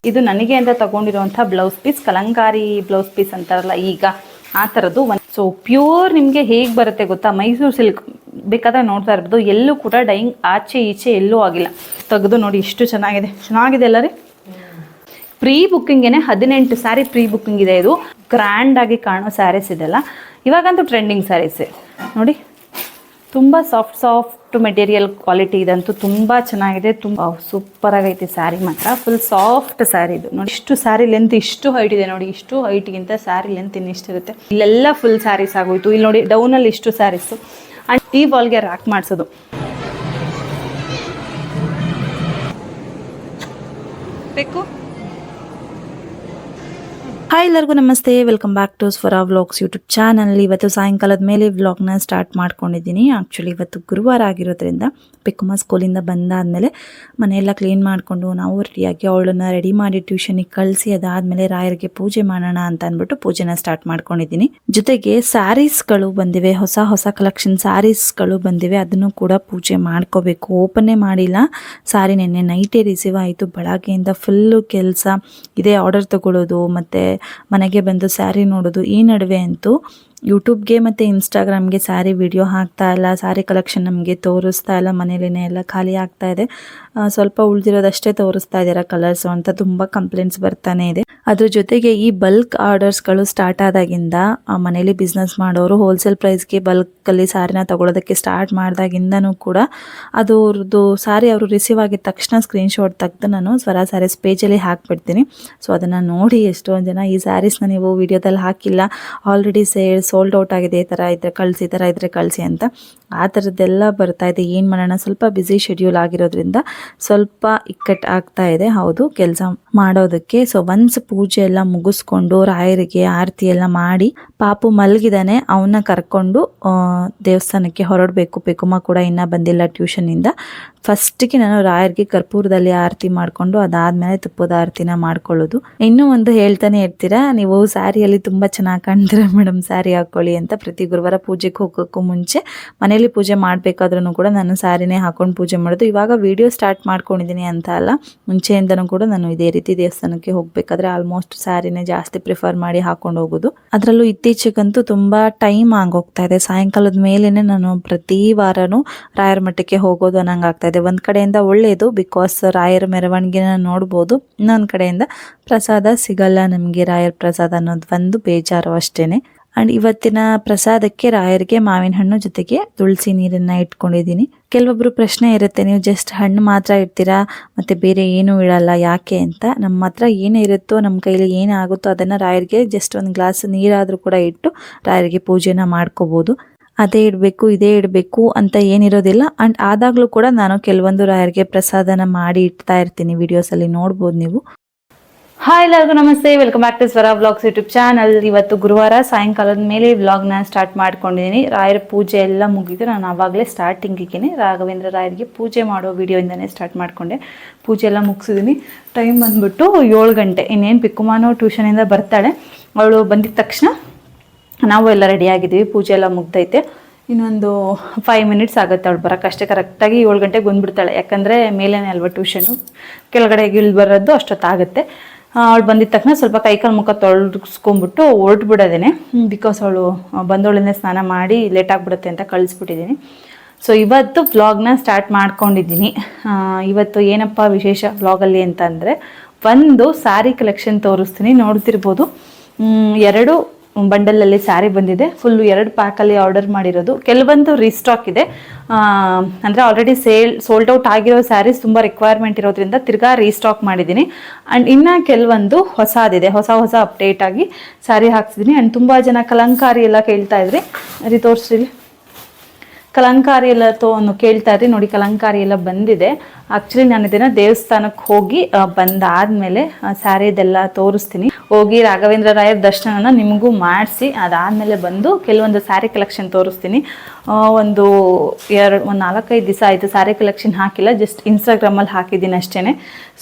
ಇದು ನನಗೆ ಅಂತ ತಗೊಂಡಿರುವಂಥ blouse piece, Kalamkari blouse piece ಅಂತಾರಲ್ಲ ಈಗ ಆ ಥರದ್ದು. ಸೊ ಪ್ಯೂರ್ ನಿಮಗೆ ಹೇಗೆ ಬರುತ್ತೆ ಗೊತ್ತಾ, ಮೈಸೂರು ಸಿಲ್ಕ್ ಬೇಕಾದ್ರೆ ನೋಡ್ತಾ ಇರ್ಬೋದು. ಎಲ್ಲೂ ಕೂಡ ಡೈಯಿಂಗ್ ಆಚೆ ಈಚೆ ಎಲ್ಲೂ ಆಗಿಲ್ಲ. ತೆಗೆದು ನೋಡಿ ಎಷ್ಟು ಚೆನ್ನಾಗಿದೆ ಅಲ್ಲ ರೀ. ಪ್ರೀ ಬುಕ್ಕಿಂಗೇನೆ 18 ಸ್ಯಾರಿ ಪ್ರೀ ಬುಕ್ಕಿಂಗ್ ಇದೆ. ಇದು ಗ್ರ್ಯಾಂಡಾಗಿ ಕಾಣೋ ಸ್ಯಾರೀಸ್ ಇದೆಲ್ಲ ಇವಾಗಂತೂ ಟ್ರೆಂಡಿಂಗ್ ಸ್ಯಾರೀಸೇ ನೋಡಿ. ತುಂಬ ಸಾಫ್ಟ್ ಮೆಟೀರಿಯಲ್ ಕ್ವಾಲಿಟಿ ಇದಂತೂ ತುಂಬ ಚೆನ್ನಾಗಿದೆ. ತುಂಬ ಸೂಪರ್ ಆಗೈತೆ ಸ್ಯಾರಿ ಮಾತ್ರ. ಫುಲ್ ಸಾಫ್ಟ್ ಸ್ಯಾರಿ ಇದು ನೋಡಿ. ಇಷ್ಟು ಸ್ಯಾರಿ ಲೆಂತ್ ಇಷ್ಟು ಹೈಟ್ ಇದೆ ನೋಡಿ. ಇಷ್ಟು ಹೈಟ್ಗಿಂತ ಸ್ಯಾರಿ ಲೆಂತ್ ಇನ್ನಿಷ್ಟಿರುತ್ತೆ. ಇಲ್ಲೆಲ್ಲ ಫುಲ್ ಸ್ಯಾರೀಸ್ ಆಗೋಯ್ತು. ಇಲ್ಲಿ ನೋಡಿ ಡೌನಲ್ಲಿ ಇಷ್ಟು ಸ್ಯಾರೀಸು ಆ್ಯಂಡ್ ಈ ವಾಲ್ಗೆ ರ್ಯಾಕ್ ಮಾಡಿಸೋದು. ಬೇಕು. ಹಾಯ್ ಎಲ್ಲರಿಗೂ ನಮಸ್ತೆ, welcome back to Swara vlogs YouTube channel. ಇವತ್ತು ಸಾಯಂಕಾಲದ ಮೇಲೆ ವ್ಲಾಗ್ನ ಸ್ಟಾರ್ಟ್ ಮಾಡ್ಕೊಂಡಿದ್ದೀನಿ. ಆ್ಯಕ್ಚುಲಿ ಇವತ್ತು ಗುರುವಾರ ಆಗಿರೋದ್ರಿಂದ ಪಿಕ್ಕಮ್ಮ ಸ್ಕೂಲಿಂದ ಬಂದಾದಮೇಲೆ ಮನೆಯೆಲ್ಲ ಕ್ಲೀನ್ ಮಾಡಿಕೊಂಡು ನಾವು ರೆಡಿಯಾಗಿ ಅವಳನ್ನು ರೆಡಿ ಮಾಡಿ ಟ್ಯೂಷನಿಗೆ ಕಳಿಸಿ ಅದಾದಮೇಲೆ ರಾಯರಿಗೆ ಪೂಜೆ ಮಾಡೋಣ ಅಂತ ಅಂದ್ಬಿಟ್ಟು ಪೂಜೆನ ಸ್ಟಾರ್ಟ್ ಮಾಡ್ಕೊಂಡಿದ್ದೀನಿ. ಜೊತೆಗೆ ಸ್ಯಾರೀಸ್ಗಳು ಬಂದಿವೆ, ಹೊಸ ಕಲೆಕ್ಷನ್ ಸ್ಯಾರೀಸ್ಗಳು ಬಂದಿವೆ. ಅದನ್ನು ಕೂಡ ಪೂಜೆ ಮಾಡ್ಕೋಬೇಕು. ಓಪನ್ನೇ ಮಾಡಿಲ್ಲ ಸ್ಯಾರಿ. ನೆನ್ನೆ ನೈಟೇ ರಿಸೀವ್ ಆಯಿತು. ಬೆಳಗ್ಗೆಯಿಂದ ಫುಲ್ಲು ಕೆಲಸ ಇದೆ. ಆರ್ಡರ್ ತಗೊಳ್ಳೋದು ಮತ್ತು ಮನೆಗೆ ಬಂದು ಸ್ಯಾರಿ ನೋಡೋದು. ಈ ನಡುವೆ ಅಂತೂ ಯೂಟ್ಯೂಬ್ಗೆ ಮತ್ತು ಇನ್ಸ್ಟಾಗ್ರಾಮ್ಗೆ ಸ್ಯಾರಿ ವಿಡಿಯೋ ಹಾಕ್ತಾ ಇಲ್ಲ, ಸ್ಯಾರಿ ಕಲೆಕ್ಷನ್ ನಮಗೆ ತೋರಿಸ್ತಾ ಇಲ್ಲ. ಮನೇಲಿನೇ ಎಲ್ಲ ಖಾಲಿ ಆಗ್ತಾ ಇದೆ. ಸ್ವಲ್ಪ ಉಳಿದಿರೋದಷ್ಟೇ ತೋರಿಸ್ತಾ ಇದ್ದೀರಾ ಕಲರ್ಸು ಅಂತ ತುಂಬ ಕಂಪ್ಲೇಂಟ್ಸ್ ಬರ್ತಾನೆ ಇದೆ. ಅದ್ರ ಜೊತೆಗೆ ಈ ಬಲ್ಕ್ ಆರ್ಡರ್ಸ್ಗಳು ಸ್ಟಾರ್ಟ್ ಆದಾಗಿಂದ ಮನೇಲಿ ಬಿಸ್ನೆಸ್ ಮಾಡೋರು ಹೋಲ್ಸೇಲ್ ಪ್ರೈಸ್ಗೆ ಬಲ್ಕಲ್ಲಿ ಸ್ಯಾರಿನ ತಗೊಳ್ಳೋದಕ್ಕೆ ಸ್ಟಾರ್ಟ್ ಮಾಡಿದಾಗಿಂದನೂ ಕೂಡ ಅದ್ರದ್ದು ಸ್ಯಾರಿ ಅವರು ರಿಸೀವ್ ಆಗಿದ ತಕ್ಷಣ ಸ್ಕ್ರೀನ್ಶಾಟ್ ತೆಗೆದು ನಾನು ಸ್ವರಾ ಸ್ಯಾರೀಸ್ ಪೇಜಲ್ಲಿ ಹಾಕ್ಬಿಡ್ತೀನಿ. ಸೊ ಅದನ್ನು ನೋಡಿ ಎಷ್ಟೊಂದು ಜನ ಈ ಸ್ಯಾರೀಸ್ನ ನೀವು ವಿಡಿಯೋದಲ್ಲಿ ಹಾಕಿಲ್ಲ, ಆಲ್ರೆಡಿ ಸೋಲ್ಡ್ ಔಟ್ ಆಗಿದೆ, ಈ ಥರ ಇದ್ರೆ ಕಳಿಸಿ, ಈ ಥರ ಇದ್ರೆ ಕಳಿಸಿ ಅಂತ ಆ ಥರದ್ದೆಲ್ಲ ಬರ್ತಾ ಇದೆ. ಏನು ಮಾಡೋಣ, ಸ್ವಲ್ಪ ಬ್ಯುಸಿ ಶೆಡ್ಯೂಲ್ ಆಗಿರೋದ್ರಿಂದ ಸ್ವಲ್ಪ ಇಕ್ಕಟ್ಟು ಆಗ್ತಾ ಇದೆ. ಹೌದು, ಕೆಲಸ ಮಾಡೋದಕ್ಕೆ. ಸೊ ಒನ್ಸ್ ಪೂಜೆ ಎಲ್ಲ ಮುಗಿಸ್ಕೊಂಡು ರಾಯರಿಗೆ ಆರತಿ ಎಲ್ಲ ಮಾಡಿ ಪಾಪು ಮಲಗಿದಾನೆ, ಅವನ್ನ ಕರ್ಕೊಂಡು ದೇವಸ್ಥಾನಕ್ಕೆ ಹೊರಡಬೇಕು. ಪಿಕ್ಕಮ್ಮ ಕೂಡ ಇನ್ನೂ ಬಂದಿಲ್ಲ ಟ್ಯೂಷನಿಂದ. ಫಸ್ಟಿಗೆ ನಾನು ರಾಯರಿಗೆ ಕರ್ಪೂರದಲ್ಲಿ ಆರತಿ ಮಾಡಿಕೊಂಡು ಅದಾದಮೇಲೆ ತುಪ್ಪದ ಆರತಿನ ಮಾಡ್ಕೊಳ್ಳೋದು. ಇನ್ನೂ ಒಂದು ಹೇಳ್ತಾನೆ ಇರ್ತೀರಾ ನೀವು, ಸ್ಯಾರಿಯಲ್ಲಿ ತುಂಬ ಚೆನ್ನಾಗಿ ಕಾಣ್ತೀರಾ ಮೇಡಮ್, ಸ್ಯಾರಿ ಹಾಕ್ಕೊಳ್ಳಿ ಅಂತ. ಪ್ರತಿ ಗುರುವಾರ ಪೂಜೆಗೆ ಹೋಗೋಕ್ಕೂ ಮುಂಚೆ ಮನೇಲಿ ಪೂಜೆ ಮಾಡಬೇಕಾದ್ರೂ ಕೂಡ ನಾನು ಸ್ಯಾರಿನೇ ಹಾಕೊಂಡು ಪೂಜೆ ಮಾಡೋದು. ಇವಾಗ ವಿಡಿಯೋ ಸ್ಟಾರ್ಟ್ ಮಾಡ್ಕೊಂಡಿದ್ದೀನಿ ಅಂತ ಅಲ್ಲ, ಮುಂಚೆಯಿಂದನೂ ಕೂಡ ನಾನು ಇದೇ ರೀತಿ ದೇವಸ್ಥಾನಕ್ಕೆ ಹೋಗಬೇಕಾದ್ರೆ ಆಲ್ಮೋಸ್ಟ್ ಸ್ಯಾರಿನೇ ಜಾಸ್ತಿ ಪ್ರಿಫರ್ ಮಾಡಿ ಹಾಕೊಂಡು ಹೋಗೋದು. ಅದರಲ್ಲೂ ಇತ್ತೀಚೆಗಂತೂ ತುಂಬ ಟೈಮ್ ಆಗೋಗ್ತಾ ಇದೆ. ಸಾಯಂಕಾಲದ ಮೇಲೇನೆ ನಾನು ಪ್ರತಿ ವಾರನೂ ರಾಯರ ಮಠಕ್ಕೆ ಹೋಗೋದು ಅನ್ನಂಗೆ ಆಗ್ತಾ ಇದೆ. ಒಂದು ಕಡೆಯಿಂದ ಒಳ್ಳೆಯದು, ಬಿಕಾಸ್ ರಾಯರ ಮೆರವಣಿಗೆನ ನೋಡ್ಬೋದು. ಇನ್ನೊಂದು ಕಡೆಯಿಂದ ಪ್ರಸಾದ ಸಿಗಲ್ಲ ನಮಗೆ, ರಾಯರ ಪ್ರಸಾದ ಅನ್ನೋದು ಒಂದು ಬೇಜಾರು ಅಷ್ಟೇನೆ. ಆ್ಯಂಡ್ ಇವತ್ತಿನ ಪ್ರಸಾದಕ್ಕೆ ರಾಯರಿಗೆ ಮಾವಿನ ಹಣ್ಣು ಜೊತೆಗೆ ತುಳಸಿ ನೀರನ್ನು ಇಟ್ಕೊಂಡಿದ್ದೀನಿ. ಕೆಲವೊಬ್ರು ಪ್ರಶ್ನೆ ಇರುತ್ತೆ, ನೀವು ಜಸ್ಟ್ ಹಣ್ಣು ಮಾತ್ರ ಇಡ್ತೀರಾ ಮತ್ತು ಬೇರೆ ಏನೂ ಇಡಲ್ಲ ಯಾಕೆ ಅಂತ. ನಮ್ಮ ಹತ್ರ ಏನೇ ಇರುತ್ತೋ, ನಮ್ಮ ಕೈಲಿ ಏನಾಗುತ್ತೋ ಅದನ್ನು ರಾಯರಿಗೆ ಜಸ್ಟ್ ಒಂದು ಗ್ಲಾಸ್ ನೀರಾದರೂ ಕೂಡ ಇಟ್ಟು ರಾಯರಿಗೆ ಪೂಜೆನ ಮಾಡ್ಕೋಬೋದು. ಅದೇ ಇಡಬೇಕು ಇದೇ ಇಡಬೇಕು ಅಂತ ಏನಿರೋದಿಲ್ಲ. ಆ್ಯಂಡ್ ಆದಾಗಲೂ ಕೂಡ ನಾನು ಕೆಲವೊಂದು ರಾಯರಿಗೆ ಪ್ರಸಾದನ ಮಾಡಿ ಇಡ್ತಾ ಇರ್ತೀನಿ, ವಿಡಿಯೋಸಲ್ಲಿ ನೋಡ್ಬೋದು ನೀವು. ಹಾಯ್ ಎಲ್ಲರಿಗೂ ನಮಸ್ತೆ, welcome back to Swara vlogs YouTube channel. ಇವತ್ತು ಗುರುವಾರ ಸಾಯಂಕಾಲದ ಮೇಲೆ ವ್ಲಾಗ್ನ ಸ್ಟಾರ್ಟ್ ಮಾಡ್ಕೊಂಡಿದ್ದೀನಿ. ರಾಯರ ಪೂಜೆ ಎಲ್ಲ ಮುಗಿದು ನಾನು ಆವಾಗಲೇ ಸ್ಟಾರ್ಟಿಂಗಿಗೆ ರಾಘವೇಂದ್ರ ರಾಯರಿಗೆ ಪೂಜೆ ಮಾಡೋ ವಿಡಿಯೋಯಿಂದನೇ ಸ್ಟಾರ್ಟ್ ಮಾಡಿಕೊಂಡೆ. ಪೂಜೆ ಎಲ್ಲ ಮುಗಿಸಿದ್ದೀನಿ. ಟೈಮ್ ಬಂದ್ಬಿಟ್ಟು 7 ಗಂಟೆ. ಇನ್ನೇನು ಪಿಕ್ಕಮ್ಮನೂ ಟ್ಯೂಷನಿಂದ ಬರ್ತಾಳೆ. ಅವಳು ಬಂದಿದ ತಕ್ಷಣ ನಾವು ಎಲ್ಲ ರೆಡಿಯಾಗಿದ್ದೀವಿ. ಪೂಜೆ ಎಲ್ಲ ಮುಗ್ದೈತೆ. ಇನ್ನೊಂದು 5 ಮಿನಿಟ್ಸ್ ಆಗುತ್ತೆ ಅವಳು ಬರೋಕ್ಕಷ್ಟೇ. ಕರೆಕ್ಟಾಗಿ 7 ಗಂಟೆಗೆ ಬಂದುಬಿಡ್ತಾಳೆ. ಯಾಕಂದರೆ ಮೇಲೇನೆ ಅಲ್ವಾ ಟ್ಯೂಷನು, ಕೆಳಗಡೆ ಇಳಿದು ಬರೋದು ಅಷ್ಟೊತ್ತಾಗುತ್ತೆ. ಅವಳು ಬಂದಿದ್ದ ತಕ್ಷಣ ಸ್ವಲ್ಪ ಕೈಕಾಲು ಮುಖ ತೊಳ್ಸ್ಕೊಂಬಿಟ್ಟು ಹೊರಟ್ಬಿಡೋದೇನೆ. ಬಿಕಾಸ್ ಅವಳು ಬಂದವಳಿಂದ ಸ್ನಾನ ಮಾಡಿ ಲೇಟ್ ಆಗಿಬಿಡುತ್ತೆ ಅಂತ ಕಳಿಸ್ಬಿಟ್ಟಿದ್ದೀನಿ. ಸೊ ಇವತ್ತು ವ್ಲಾಗ್ನ ಸ್ಟಾರ್ಟ್ ಮಾಡ್ಕೊಂಡಿದ್ದೀನಿ. ಇವತ್ತು ಏನಪ್ಪ ವಿಶೇಷ ವ್ಲಾಗಲ್ಲಿ ಅಂತಂದರೆ, ಒಂದು ಸ್ಯಾರಿ ಕಲೆಕ್ಷನ್ ತೋರಿಸ್ತೀನಿ. ನೋಡ್ತಿರ್ಬೋದು, 2 ಬಂಡಲಲ್ಲಿ ಸ್ಯಾರಿ ಬಂದಿದೆ. ಫುಲ್ಲು 2 ಪ್ಯಾಕಲ್ಲಿ ಆರ್ಡರ್ ಮಾಡಿರೋದು. ಕೆಲವೊಂದು ರೀಸ್ಟಾಕ್ ಇದೆ, ಅಂದರೆ ಆಲ್ರೆಡಿ ಸೋಲ್ಡ್ ಔಟ್ ಆಗಿರೋ ಸ್ಯಾರೀಸ್ ತುಂಬ ರಿಕ್ವೈರ್ಮೆಂಟ್ ಇರೋದ್ರಿಂದ ತಿರ್ಗಾ ರೀಸ್ಟಾಕ್ ಮಾಡಿದ್ದೀನಿ. ಆ್ಯಂಡ್ ಇನ್ನು ಕೆಲವೊಂದು ಹೊಸದಿದೆ, ಹೊಸ ಅಪ್ಡೇಟ್ ಆಗಿ ಸ್ಯಾರಿ ಹಾಕ್ಸಿದ್ದೀನಿ. ಆ್ಯಂಡ್ ತುಂಬ ಜನ ಕಲಂಕಾರಿ ಎಲ್ಲ ಕೇಳ್ತಾ ಇದ್ರಿ, ಅದು ತೋರಿಸ್ರಿ. ಕಲಂಕಾರಿ ಎಲ್ಲ ಕೇಳ್ತಾ ಇದ್ರಿ ನೋಡಿ. ಕಲಂಕಾರಿ ಎಲ್ಲ ಬಂದಿದೆ. ಆ್ಯಕ್ಚುಲಿ ನಾನು ಇದನ್ನು ದೇವಸ್ಥಾನಕ್ಕೆ ಹೋಗಿ ಬಂದಾದಮೇಲೆ ಸ್ಯಾರಿದೆಲ್ಲ ತೋರಿಸ್ತೀನಿ. ಹೋಗಿ ರಾಘವೇಂದ್ರ ರಾಯರ ದರ್ಶನನ ನಿಮಗೂ ಮಾಡಿಸಿ ಅದಾದಮೇಲೆ ಬಂದು ಕೆಲವೊಂದು ಸ್ಯಾರಿ ಕಲೆಕ್ಷನ್ ತೋರಿಸ್ತೀನಿ. ಒಂದು 4-5 ದಿವಸ ಆಯಿತು ಸ್ಯಾರಿ ಕಲೆಕ್ಷನ್ ಹಾಕಿಲ್ಲ, ಜಸ್ಟ್ ಇನ್ಸ್ಟಾಗ್ರಾಮಲ್ಲಿ ಹಾಕಿದ್ದೀನಿ ಅಷ್ಟೇ.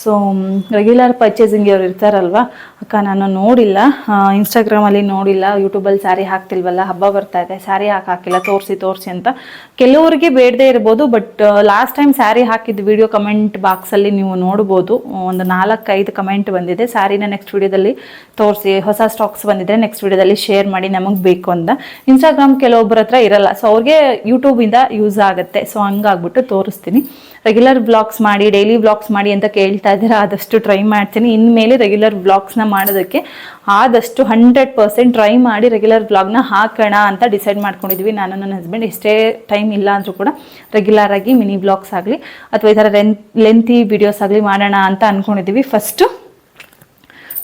ಸೊ ರೆಗ್ಯುಲರ್ ಪರ್ಚೇಸಿಂಗ್ ಅವ್ರು ಇರ್ತಾರಲ್ವ, ಅಕ್ಕ ನಾನು ನೋಡಿಲ್ಲ, ಇನ್ಸ್ಟಾಗ್ರಾಮಲ್ಲಿ ನೋಡಿಲ್ಲ, ಯೂಟ್ಯೂಬಲ್ಲಿ ಸ್ಯಾರಿ ಹಾಕ್ತಿಲ್ವಲ್ಲ, ಹಬ್ಬ ಬರ್ತಾ ಇದೆ, ಸ್ಯಾರಿ ಹಾಕಿಲ್ಲ, ತೋರಿಸಿ ಅಂತ ಕೆಲವರಿಗೆ ಬೇಡದೇ ಇರ್ಬೋದು, ಬಟ್ ಲಾಸ್ಟ್ ಟೈಮ್ ಸ್ಯಾರಿ ಹಾಕಿದ ವಿಡಿಯೋ ಕಮೆಂಟ್ ಬಾಕ್ಸಲ್ಲಿ ನೀವು ನೋಡ್ಬೋದು, ಒಂದು 4-5 ಕಮೆಂಟ್ ಬಂದಿದೆ. ಸ್ಯಾರಿನ ನೆಕ್ಸ್ಟ್ ವಿಡಿಯೋದಲ್ಲಿ ತೋರಿಸಿ, ಹೊಸ ಸ್ಟಾಕ್ಸ್ ಬಂದಿದ್ರೆ ನೆಕ್ಸ್ಟ್ ವಿಡಿಯೋದಲ್ಲಿ ಶೇರ್ ಮಾಡಿ ನಮಗೆ ಬೇಕು ಅಂತ. ಇನ್ಸ್ಟಾಗ್ರಾಮ್ ಕೆಲವೊಬ್ಬರ ಹತ್ರ ಇರಲ್ಲ, ಸೊ ಅವ್ರಿಗೆ ಯೂಟ್ಯೂಬಿಂದ ಯೂಸ್ ಆಗುತ್ತೆ. ಸೊ ಹಂಗಾಗ್ಬಿಟ್ಟು ತೋರಿಸ್ತೀನಿ. ರೆಗ್ಯುಲರ್ ವ್ಲಾಗ್ಸ್ ಮಾಡಿ, ಡೈಲಿ ವ್ಲಾಗ್ಸ್ ಮಾಡಿ ಅಂತ ಕೇಳ್ತಾ ಇದ್ದೀರಾ, ಆದಷ್ಟು ಟ್ರೈ ಮಾಡ್ತೀನಿ. ಇನ್ಮೇಲೆ ರೆಗ್ಯುಲರ್ ವ್ಲಾಗ್ಸ್ನ ಮಾಡೋದಕ್ಕೆ ಆದಷ್ಟು 100% ಟ್ರೈ ಮಾಡಿ ರೆಗ್ಯುಲರ್ ವ್ಲಾಗ್ನ ಹಾಕೋಣ ಅಂತ ಡಿಸೈಡ್ ಮಾಡ್ಕೊಂಡಿದ್ವಿ ನಾನು ನನ್ನ ಹಸ್ಬೆಂಡ್. ಎಷ್ಟೇ ಟೈಮ್ ಇಲ್ಲ ಅಂದರೂ ಕೂಡ ರೆಗ್ಯುಲರ್ ಆಗಿ ಮಿನಿ ವ್ಲಾಗ್ಸ್ ಆಗಲಿ ಅಥವಾ ಈ ಥರ ಲೆಂತಿ ವಿಡಿಯೋಸ್ ಆಗಲಿ ಮಾಡೋಣ ಅಂತ ಅಂದ್ಕೊಂಡಿದ್ದೀವಿ ಫಸ್ಟು.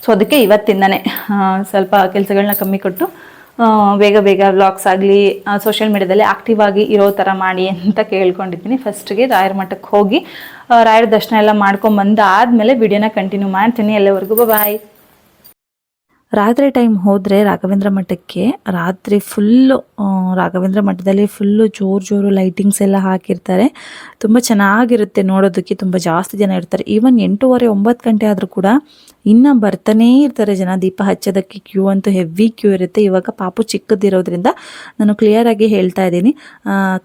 ಸೊ ಅದಕ್ಕೆ ಇವತ್ತಿಂದನೇ ಸ್ವಲ್ಪ ಕೆಲಸಗಳನ್ನ ಕಮ್ಮಿ ಕೊಟ್ಟು ಬೇಗ ಬೇಗ ವ್ಲಾಗ್ಸ್ ಆಗಲಿ ಸೋಷಿಯಲ್ ಮೀಡಿಯಾದಲ್ಲಿ ಆಕ್ಟಿವ್ ಆಗಿ ಇರೋ ಥರ ಮಾಡಿ ಅಂತ ಕೇಳ್ಕೊಂಡಿದ್ದೀನಿ. ಫಸ್ಟ್ಗೆ ರಾಯರ ಮಠಕ್ಕೆ ಹೋಗಿ ರಾಯರ ದರ್ಶನ ಎಲ್ಲ ಮಾಡ್ಕೊಂಬಂದಾದ್ಮೇಲೆ ವಿಡಿಯೋನ ಕಂಟಿನ್ಯೂ ಮಾಡ್ತೀನಿ. ಎಲ್ಲವರೆಗೂ ಬಾಯ್. ರಾತ್ರಿ ಟೈಮ್ ಹೋದರೆ ರಾಘವೇಂದ್ರ ಮಠಕ್ಕೆ ರಾತ್ರಿ ಫುಲ್ಲು ರಾಘವೇಂದ್ರ ಮಠದಲ್ಲಿ ಫುಲ್ಲು ಜೋರು ಲೈಟಿಂಗ್ಸ್ ಎಲ್ಲ ಹಾಕಿರ್ತಾರೆ. ತುಂಬ ಚೆನ್ನಾಗಿರುತ್ತೆ ನೋಡೋದಕ್ಕೆ. ತುಂಬ ಜಾಸ್ತಿ ಜನ ಇರ್ತಾರೆ. ಈವನ್ 8:30-9 ಗಂಟೆ ಆದರೂ ಕೂಡ ಇನ್ನು ಬರ್ತಾನೇ ಇರ್ತಾರೆ ಜನ. ದೀಪ ಹಚ್ಚೋದಕ್ಕೆ ಕ್ಯೂ ಅಂತೂ ಹೆವಿ ಕ್ಯೂ ಇರುತ್ತೆ. ಇವಾಗ ಪಾಪು ಚಿಕ್ಕದಿರೋದ್ರಿಂದ ನಾನು ಕ್ಲಿಯರಾಗಿ ಹೇಳ್ತಾ ಇದ್ದೀನಿ.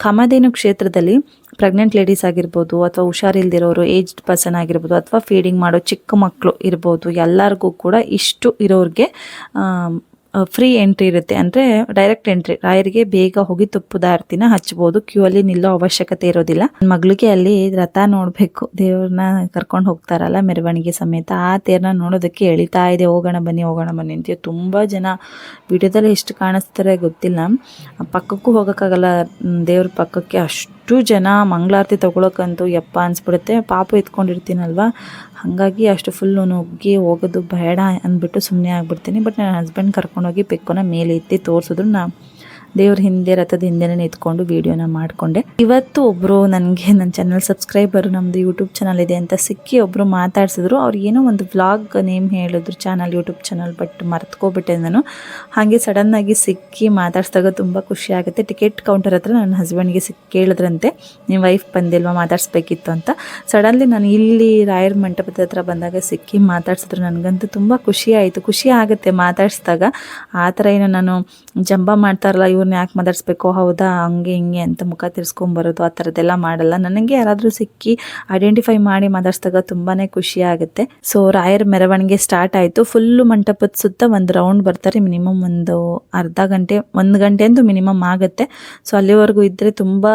ಕಾಮಧೇನು ಕ್ಷೇತ್ರದಲ್ಲಿ ಪ್ರೆಗ್ನೆಂಟ್ ಲೇಡೀಸ್ ಆಗಿರ್ಬೋದು ಅಥವಾ ಹುಷಾರಿಲ್ದಿರೋರು, ಏಜ್ಡ್ ಪರ್ಸನ್ ಆಗಿರ್ಬೋದು ಅಥವಾ ಫೀಡಿಂಗ್ ಮಾಡೋ ಚಿಕ್ಕ ಮಕ್ಕಳು ಇರ್ಬೋದು, ಎಲ್ಲರಿಗೂ ಕೂಡ ಇಷ್ಟು ಇರೋರಿಗೆ ಫ್ರೀ ಎಂಟ್ರಿ ಇರುತ್ತೆ. ಅಂದರೆ ಡೈರೆಕ್ಟ್ ಎಂಟ್ರಿ. ರಾಯರಿಗೆ ಬೇಗ ಹೋಗಿ ತುಪ್ಪದಾರ್ತಿನ ಹಚ್ಬೋದು. ಕ್ಯೂ ಅಲ್ಲಿ ನಿಲ್ಲೋ ಅವಶ್ಯಕತೆ ಇರೋದಿಲ್ಲ. ನನ್ನ ಮಗಳಿಗೆ ಅಲ್ಲಿ ರಥ ನೋಡಬೇಕು, ದೇವ್ರನ್ನ ಕರ್ಕೊಂಡು ಹೋಗ್ತಾರಲ್ಲ ಮೆರವಣಿಗೆ ಸಮೇತ, ಆ ತೇರನ್ನ ನೋಡೋದಕ್ಕೆ ಎಳಿತಾ ಇದೆ. ಹೋಗೋಣ ಬನ್ನಿ ಅಂತೀವಿ. ತುಂಬ ಜನ ವಿಡಿಯೋದಲ್ಲಿ ಎಷ್ಟು ಕಾಣಿಸ್ತಾರೆ ಗೊತ್ತಿಲ್ಲ. ಪಕ್ಕಕ್ಕೂ ಹೋಗೋಕ್ಕಾಗಲ್ಲ, ದೇವ್ರ ಪಕ್ಕಕ್ಕೆ ಅಷ್ಟು ಜನ. ಮಂಗಳಾರತಿ ತೊಗೊಳಕ್ಕಂತೂ ಯಪ್ಪ ಅನ್ಸ್ಬಿಡುತ್ತೆ. ಪಾಪು ಎತ್ಕೊಂಡಿರ್ತೀನಲ್ವ, ಹಾಗಾಗಿ ಅಷ್ಟು ಫುಲ್ಲು ನುಗ್ಗಿ ಹೋಗೋದು ಬೇಡ ಅಂದ್ಬಿಟ್ಟು ಸುಮ್ಮನೆ ಆಗಿಬಿಡ್ತೀನಿ. ಬಟ್ ನನ್ನ ಹಸ್ಬೆಂಡ್ ಕರ್ಕೊಂಡೋಗಿ ಬೆಕ್ಕನ ಮೇಲೆ ಎತ್ತಿ ತೋರಿಸಿದ್ರು. ದೇವ್ರ ಹಿಂದೆ, ರಥದ ಹಿಂದೆನೇ ನಿಂತ್ಕೊಂಡು ವೀಡಿಯೋನ ಮಾಡಿಕೊಂಡೆ. ಇವತ್ತು ಒಬ್ಬರು ನನಗೆ ನನ್ನ ಚಾನಲ್ ಸಬ್ಸ್ಕ್ರೈಬರು, ನಮ್ಮದು ಯೂಟ್ಯೂಬ್ ಚಾನಲ್ ಇದೆ ಅಂತ ಸಿಕ್ಕಿ ಒಬ್ಬರು ಮಾತಾಡ್ಸಿದ್ರು. ಅವ್ರು ಏನೋ ಒಂದು ವ್ಲಾಗ್ ನೇಮ್ ಹೇಳಿದ್ರು, ಚಾನಲ್, ಯೂಟ್ಯೂಬ್ ಚಾನಲ್, ಬಟ್ ಮರ್ತ್ಕೊಬಿಟ್ಟೆ ನಾನು. ಹಾಗೆ ಸಡನ್ನಾಗಿ ಸಿಕ್ಕಿ ಮಾತಾಡ್ಸಿದಾಗ ತುಂಬ ಖುಷಿ ಆಗುತ್ತೆ. ಟಿಕೆಟ್ ಕೌಂಟರ್ ಹತ್ರ ನನ್ನ ಹಸ್ಬೆಂಡ್ಗೆ ಕೇಳಿದ್ರಂತೆ, ನಿಮ್ಮ ವೈಫ್ ಬಂದಿಲ್ವಾ ಮಾತಾಡಿಸ್ಬೇಕಿತ್ತು ಅಂತ. ಸಡನ್ಲಿ ನಾನು ಇಲ್ಲಿ ರಾಯರ ಮಂಟಪದ ಹತ್ರ ಬಂದಾಗ ಸಿಕ್ಕಿ ಮಾತಾಡ್ಸಿದ್ರು. ನನಗಂತೂ ತುಂಬ ಖುಷಿ ಆಯಿತು. ಖುಷಿ ಆಗುತ್ತೆ ಮಾತಾಡಿಸಿದಾಗ. ಆ ಥರ ಏನೋ ನಾನು ಜಂಬ ಮಾಡ್ತಾರಲ್ಲ, ಇವ್ರನ್ನ ಯಾಕೆ ಮಾತಾಡಿಸ್ಬೇಕು, ಹೌದಾ ಹಂಗೆ ಹಿಂಗೆ ಅಂತ ಮುಖ ತಿರ್ಸ್ಕೊಂಬರೋದು ಆ ಥರದ್ದೆಲ್ಲ ಮಾಡಲ್ಲ. ನನಗೆ ಯಾರಾದರೂ ಸಿಕ್ಕಿ ಐಡೆಂಟಿಫೈ ಮಾಡಿ ಮಾತಾಡಿಸಿದಾಗ ತುಂಬಾ ಖುಷಿ ಆಗುತ್ತೆ. ಸೊ ರಾಯರ ಮೆರವಣಿಗೆ ಸ್ಟಾರ್ಟ್ ಆಯಿತು. ಫುಲ್ಲು ಮಂಟಪದ ಸುತ್ತ ಒಂದು ರೌಂಡ್ ಬರ್ತಾರೆ. ಮಿನಿಮಮ್ ಒಂದು ಅರ್ಧ ಗಂಟೆ, 1 ಗಂಟೆ ಅಂತೂ ಮಿನಿಮಮ್ ಆಗುತ್ತೆ. ಸೊ ಅಲ್ಲಿವರೆಗೂ ಇದ್ದರೆ ತುಂಬ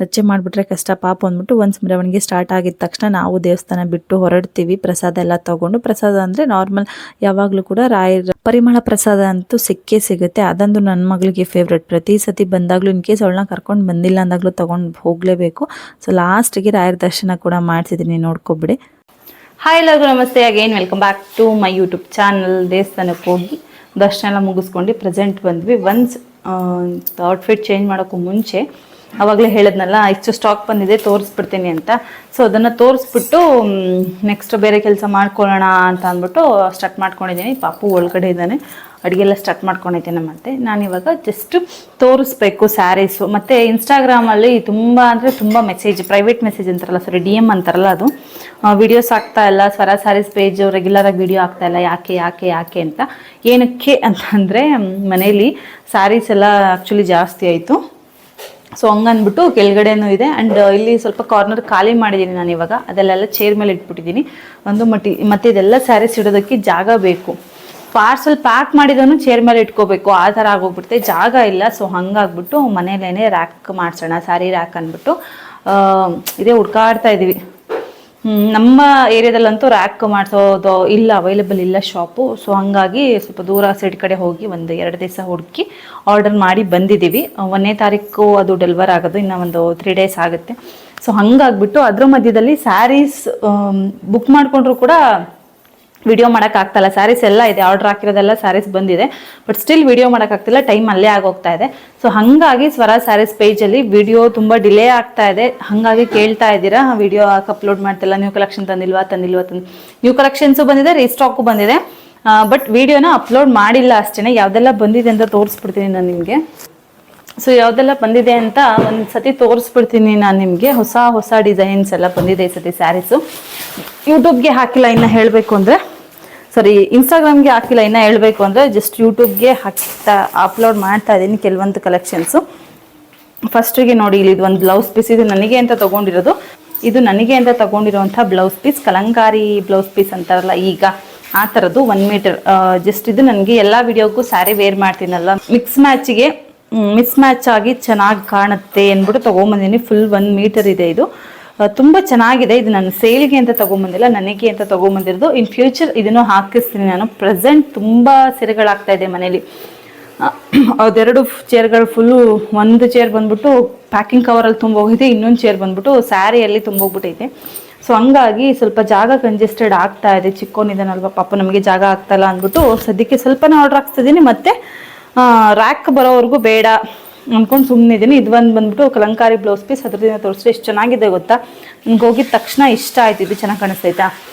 ರಚ್ಚೆ ಮಾಡಿಬಿಟ್ರೆ ಕಷ್ಟ ಪಾಪ ಅಂದ್ಬಿಟ್ಟು ಒನ್ಸ್ ಮೆರವಣಿಗೆ ಸ್ಟಾರ್ಟ್ ಆಗಿದ ತಕ್ಷಣ ನಾವು ದೇವಸ್ಥಾನ ಬಿಟ್ಟು ಹೊರಡ್ತೀವಿ. ಪ್ರಸಾದ ಎಲ್ಲ ತೊಗೊಂಡು, ಪ್ರಸಾದ ಅಂದರೆ ನಾರ್ಮಲ್ ಯಾವಾಗಲೂ ಕೂಡ ರಾಯರ ಪರಿಮಳ ಪ್ರಸಾದ ಅಂತೂ ಸಿಕ್ಕೇ ಸಿಗುತ್ತೆ. ಅದಂತೂ ನನ್ನ ಮಗಳಿಗೆ ಫೇವ್ರೆಟ್. ಪ್ರತಿ ಸತಿ ಬಂದಾಗಲೂ ಇನ್ ಕೇಸ್ ಅವಳನ್ನ ಕರ್ಕೊಂಡು ಬಂದಿಲ್ಲ ಅಂದಾಗಲೂ ತೊಗೊಂಡು ಹೋಗಲೇಬೇಕು. ಸೊ ಲಾಸ್ಟಿಗೆ ರಾಯರ ದರ್ಶನ ಕೂಡ ಮಾಡ್ತಿದ್ದೀನಿ, ನೋಡ್ಕೊಬಿಡಿ. ಹಾಯ್ ಎಲ್ಲರಿಗೂ ನಮಸ್ತೆ, again welcome back to my YouTube channel. ದೇವಸ್ಥಾನಕ್ಕೆ ಹೋಗಿ ದರ್ಶನ ಎಲ್ಲ ಮುಗಿಸ್ಕೊಂಡು ಪ್ರೆಸೆಂಟ್ ಬಂದ್ವಿ. ಒನ್ಸ್ ಔಟ್ಫಿಟ್ ಚೇಂಜ್ ಮಾಡೋಕ್ಕೂ ಮುಂಚೆ ಅವಾಗಲೇ ಹೇಳಿದ್ನಲ್ಲ ಇಷ್ಟು ಸ್ಟಾಕ್ ಬಂದಿದೆ ತೋರಿಸ್ಬಿಡ್ತೀನಿ ಅಂತ. ಸೊ ಅದನ್ನು ತೋರಿಸ್ಬಿಟ್ಟು ನೆಕ್ಸ್ಟ್ ಬೇರೆ ಕೆಲಸ ಮಾಡ್ಕೊಳ್ಳೋಣ ಅಂತ ಅಂದ್ಬಿಟ್ಟು ಸ್ಟಾರ್ಟ್ ಮಾಡ್ಕೊಂಡಿದ್ದೀನಿ. ಪಾಪು ಒಳಗಡೆ ಇದ್ದಾನೆ, ಅಡುಗೆ ಎಲ್ಲ ಸ್ಟಾರ್ಟ್ ಮಾಡ್ಕೊಂಡಿದ್ದೇನೆ. ಮತ್ತು ನಾನಿವಾಗ ಜಸ್ಟ್ ತೋರಿಸ್ಬೇಕು ಸ್ಯಾರೀಸು. ಮತ್ತು ಇನ್ಸ್ಟಾಗ್ರಾಮಲ್ಲಿ ತುಂಬ ಅಂದರೆ ತುಂಬ ಮೆಸೇಜ್, ಪ್ರೈವೇಟ್ ಮೆಸೇಜ್ ಅಂತಾರಲ್ಲ, ಸಾರಿ DM ಅಂತಾರಲ್ಲ, ಅದು ವಿಡಿಯೋಸ್ ಆಗ್ತಾ ಇಲ್ಲ, ಸ್ವರ ಸ್ಯಾರೀಸ್ ಪೇಜ್ ರೆಗ್ಯುಲರಾಗಿ ವಿಡಿಯೋ ಆಗ್ತಾ ಇಲ್ಲ, ಯಾಕೆ ಅಂತ. ಏನಕ್ಕೆ ಅಂತಂದರೆ ಮನೇಲಿ ಸ್ಯಾರೀಸ್ ಎಲ್ಲ ಆ್ಯಕ್ಚುಲಿ ಜಾಸ್ತಿ ಆಯಿತು. ಸೊ ಹಂಗಂದ್ಬಿಟ್ಟು ಕೆಳಗಡೆನೂ ಇದೆ. ಆ್ಯಂಡ್ ಇಲ್ಲಿ ಸ್ವಲ್ಪ ಕಾರ್ನರ್ ಖಾಲಿ ಮಾಡಿದ್ದೀನಿ ನಾನು ಇವಾಗ. ಅದೆಲ್ಲ ಚೇರ್ ಮೇಲೆ ಇಟ್ಬಿಟ್ಟಿದ್ದೀನಿ ಮತ್ತು ಇದೆಲ್ಲ ಸ್ಯಾರೀಸ್ ಇಡೋದಕ್ಕೆ ಜಾಗ ಬೇಕು. ಪಾರ್ಸಲ್ ಪ್ಯಾಕ್ ಮಾಡಿದನು ಚೇರ್ ಮೇಲೆ ಇಟ್ಕೋಬೇಕು, ಆ ಥರ ಆಗೋಗ್ಬಿಡುತ್ತೆ, ಜಾಗ ಇಲ್ಲ. ಸೊ ಹಂಗಾಗ್ಬಿಟ್ಟು ಮನೇಲೇನೆ ರ್ಯಾಕ್ ಮಾಡಿಸೋಣ, ಸ್ಯಾರಿ ರ್ಯಾಕ್ ಅಂದ್ಬಿಟ್ಟು ಇದೇ ಹುಡ್ಕಾಡ್ತಾ ಇದ್ದೀವಿ. ನಮ್ಮ ಏರಿಯಾದಲ್ಲಂತೂ ರ್ಯಾಕ್ ಮಾಡಿಸೋದು ಇಲ್ಲ, ಅವೈಲೇಬಲ್ ಇಲ್ಲ ಶಾಪು. ಸೊ ಹಂಗಾಗಿ ಸ್ವಲ್ಪ ದೂರ ಸೈಡ್ ಕಡೆ ಹೋಗಿ ಒಂದು 2 ದಿವಸ ಹುಡುಕಿ ಆರ್ಡರ್ ಮಾಡಿ ಬಂದಿದ್ದೀವಿ. 1ನೇ ತಾರೀಕು ಅದು ಡೆಲಿವರ್ ಆಗೋದು, ಇನ್ನು ಒಂದು 3 ಡೇಸ್ ಆಗುತ್ತೆ. ಸೊ ಹಂಗಾಗ್ಬಿಟ್ಟು ಅದ್ರ ಮಧ್ಯದಲ್ಲಿ ಸ್ಯಾರೀಸ್ ಬುಕ್ ಮಾಡಿಕೊಂಡ್ರು ಕೂಡ ವಿಡಿಯೋ ಮಾಡೋಕ್ಕಾಗ್ತಾಯಿಲ್ಲ. ಸ್ಯಾರೀಸ್ ಎಲ್ಲ ಇದೆ, ಆರ್ಡರ್ ಹಾಕಿರೋದೆಲ್ಲ ಸ್ಯಾರೀಸ್ ಬಂದಿದೆ, ಬಟ್ ಸ್ಟಿಲ್ ವಿಡಿಯೋ ಮಾಡೋಕ್ಕಾಗ್ತಿಲ್ಲ, ಟೈಮ್ ಅಲ್ಲೇ ಆಗೋಗ್ತಾ ಇದೆ. ಸೊ ಹಾಗಾಗಿ ಸ್ವರ ಸ್ಯಾರೀಸ್ ಪೇಜಲ್ಲಿ ವಿಡಿಯೋ ತುಂಬ ಡಿಲೇ ಆಗ್ತಾ ಇದೆ. ಹಾಗಾಗಿ ಕೇಳ್ತಾ ಇದ್ದೀರಾ ವಿಡಿಯೋ ಅಪ್ಲೋಡ್ ಮಾಡ್ತಿಲ್ಲ, ನ್ಯೂ ಕಲೆಕ್ಷನ್ ತಂದಿಲ್ವಾ. ನ್ಯೂ ಕಲೆಕ್ಷನ್ಸು ಬಂದಿದೆ, ರೀಸ್ಟಾಕು ಬಂದಿದೆ, ಬಟ್ ವಿಡಿಯೋನ ಅಪ್ಲೋಡ್ ಮಾಡಿಲ್ಲ ಅಷ್ಟೇ. ಯಾವುದೆಲ್ಲ ಬಂದಿದೆ ಅಂತ ತೋರಿಸ್ಬಿಡ್ತೀನಿ ನಾನು ನಿಮಗೆ. ಸೊ ಯಾವುದೆಲ್ಲ ಬಂದಿದೆ ಅಂತ ಒಂದು ಸತಿ ತೋರಿಸ್ಬಿಡ್ತೀನಿ ನಾನು ನಿಮಗೆ. ಹೊಸ ಡಿಸೈನ್ಸ್ ಎಲ್ಲ ಬಂದಿದೆ ಈ ಸತಿ ಸ್ಯಾರೀಸು. ಯೂಟ್ಯೂಬ್ಗೆ ಹಾಕಿಲ್ಲ ಇನ್ನು ಹೇಳಬೇಕು ಅಂದರೆ, ಸಾರಿ ಇನ್ಸ್ಟಾಗ್ರಾಮ್ಗೆ ಹಾಕಿಲ್ಲ ಇನ್ನು ಹೇಳಬೇಕು ಅಂದರೆ, ಜಸ್ಟ್ ಯೂಟ್ಯೂಬ್ಗೆ ಅಪ್ಲೋಡ್ ಮಾಡ್ತಾ ಇದ್ದೀನಿ ಕೆಲವೊಂದು ಕಲೆಕ್ಷನ್ಸು. ಫಸ್ಟಿಗೆ ನೋಡಿ ಇಲ್ಲಿ ಇದು ಒಂದು ಬ್ಲೌಸ್ ಪೀಸ್, ಇದು ನನಗೆ ಅಂತ ತೊಗೊಂಡಿರೋದು, ಇದು ನನಗೆ ಅಂತ ತೊಗೊಂಡಿರೋಂಥ blouse piece, Kalamkari blouse piece ಅಂತಾರಲ್ಲ ಈಗ ಆ ಥರದ್ದು 1 ಮೀಟರ್. ಜಸ್ಟ್ ಇದು ನನಗೆ ಎಲ್ಲ ವಿಡಿಯೋಕ್ಕೂ ಸ್ಯಾರಿ ವೇರ್ ಮಾಡ್ತೀನಲ್ಲ, ಮಿಸ್ ಮ್ಯಾಚ್ ಆಗಿ ಚೆನ್ನಾಗಿ ಕಾಣುತ್ತೆ ಅಂದ್ಬಿಟ್ಟು ತೊಗೊಂಬಂದಿನಿ. ಫುಲ್ 1 ಮೀಟರ್ ಇದೆ ಇದು, ತುಂಬ ಚೆನ್ನಾಗಿದೆ. ಇದು ನಾನು ಸೇಲ್ಗೆ ಅಂತ ತೊಗೊಂಬಂದಿಲ್ಲ, ನನಗೆ ಅಂತ ತೊಗೊಂಬಂದಿರೋದು. ಇನ್ ಫ್ಯೂಚರ್ ಇದನ್ನು ಹಾಕಿಸ್ತೀನಿ ನಾನು. ಪ್ರೆಸೆಂಟ್ ತುಂಬ ಸೀರೆಗಳಾಗ್ತಾ ಇದೆ ಮನೇಲಿ. ಅದೆರಡು ಚೇರ್ಗಳು ಫುಲ್ಲು, ಒಂದು ಚೇರ್ ಬಂದ್ಬಿಟ್ಟು ಪ್ಯಾಕಿಂಗ್ ಕವರಲ್ಲಿ ತುಂಬೋಗಿದೆ, ಇನ್ನೊಂದು ಚೇರ್ ಬಂದ್ಬಿಟ್ಟು ಸ್ಯಾರಿಯಲ್ಲಿ ತುಂಬೋಗ್ಬಿಟ್ಟೈತೆ. ಸೊ ಹಂಗಾಗಿ ಸ್ವಲ್ಪ ಜಾಗ ಕಂಜೆಸ್ಟೆಡ್ ಆಗ್ತಾ ಇದೆ. ಚಿಕ್ಕೋನಿದ್ದಾನಲ್ವ ಪಾಪ, ನಮಗೆ ಜಾಗ ಆಗ್ತಾಯಿಲ್ಲ ಅಂದ್ಬಿಟ್ಟು ಸದ್ಯಕ್ಕೆ ಸ್ವಲ್ಪನೇ ಆರ್ಡ್ರ್ ಹಾಕ್ತಿದ್ದೀನಿ. ಮತ್ತು ರ್ಯಾಕ್ ಬರೋವರೆಗೂ ಬೇಡ ಅಂದ್ಕೊಂಡು ಸುಮ್ಮನೆ ಇದ್ದೀನಿ. ಇದು ಬಂದ್ಬಿಟ್ಟು ಕಲಂಕಾರಿ ಬ್ಲೌಸ್ ಪೀಸ್, ಅದ್ರದಿಂದ ತೋರಿಸ್ರೆ ಎಷ್ಟು ಚೆನ್ನಾಗಿದೆ ಗೊತ್ತಾ. ನನಗೆ ಹೋಗಿದ ತಕ್ಷಣ ಇಷ್ಟ ಆಯ್ತು, ಇದು ಚೆನ್ನಾಗಿ ಕಾಣಿಸ್ತೈತಾ,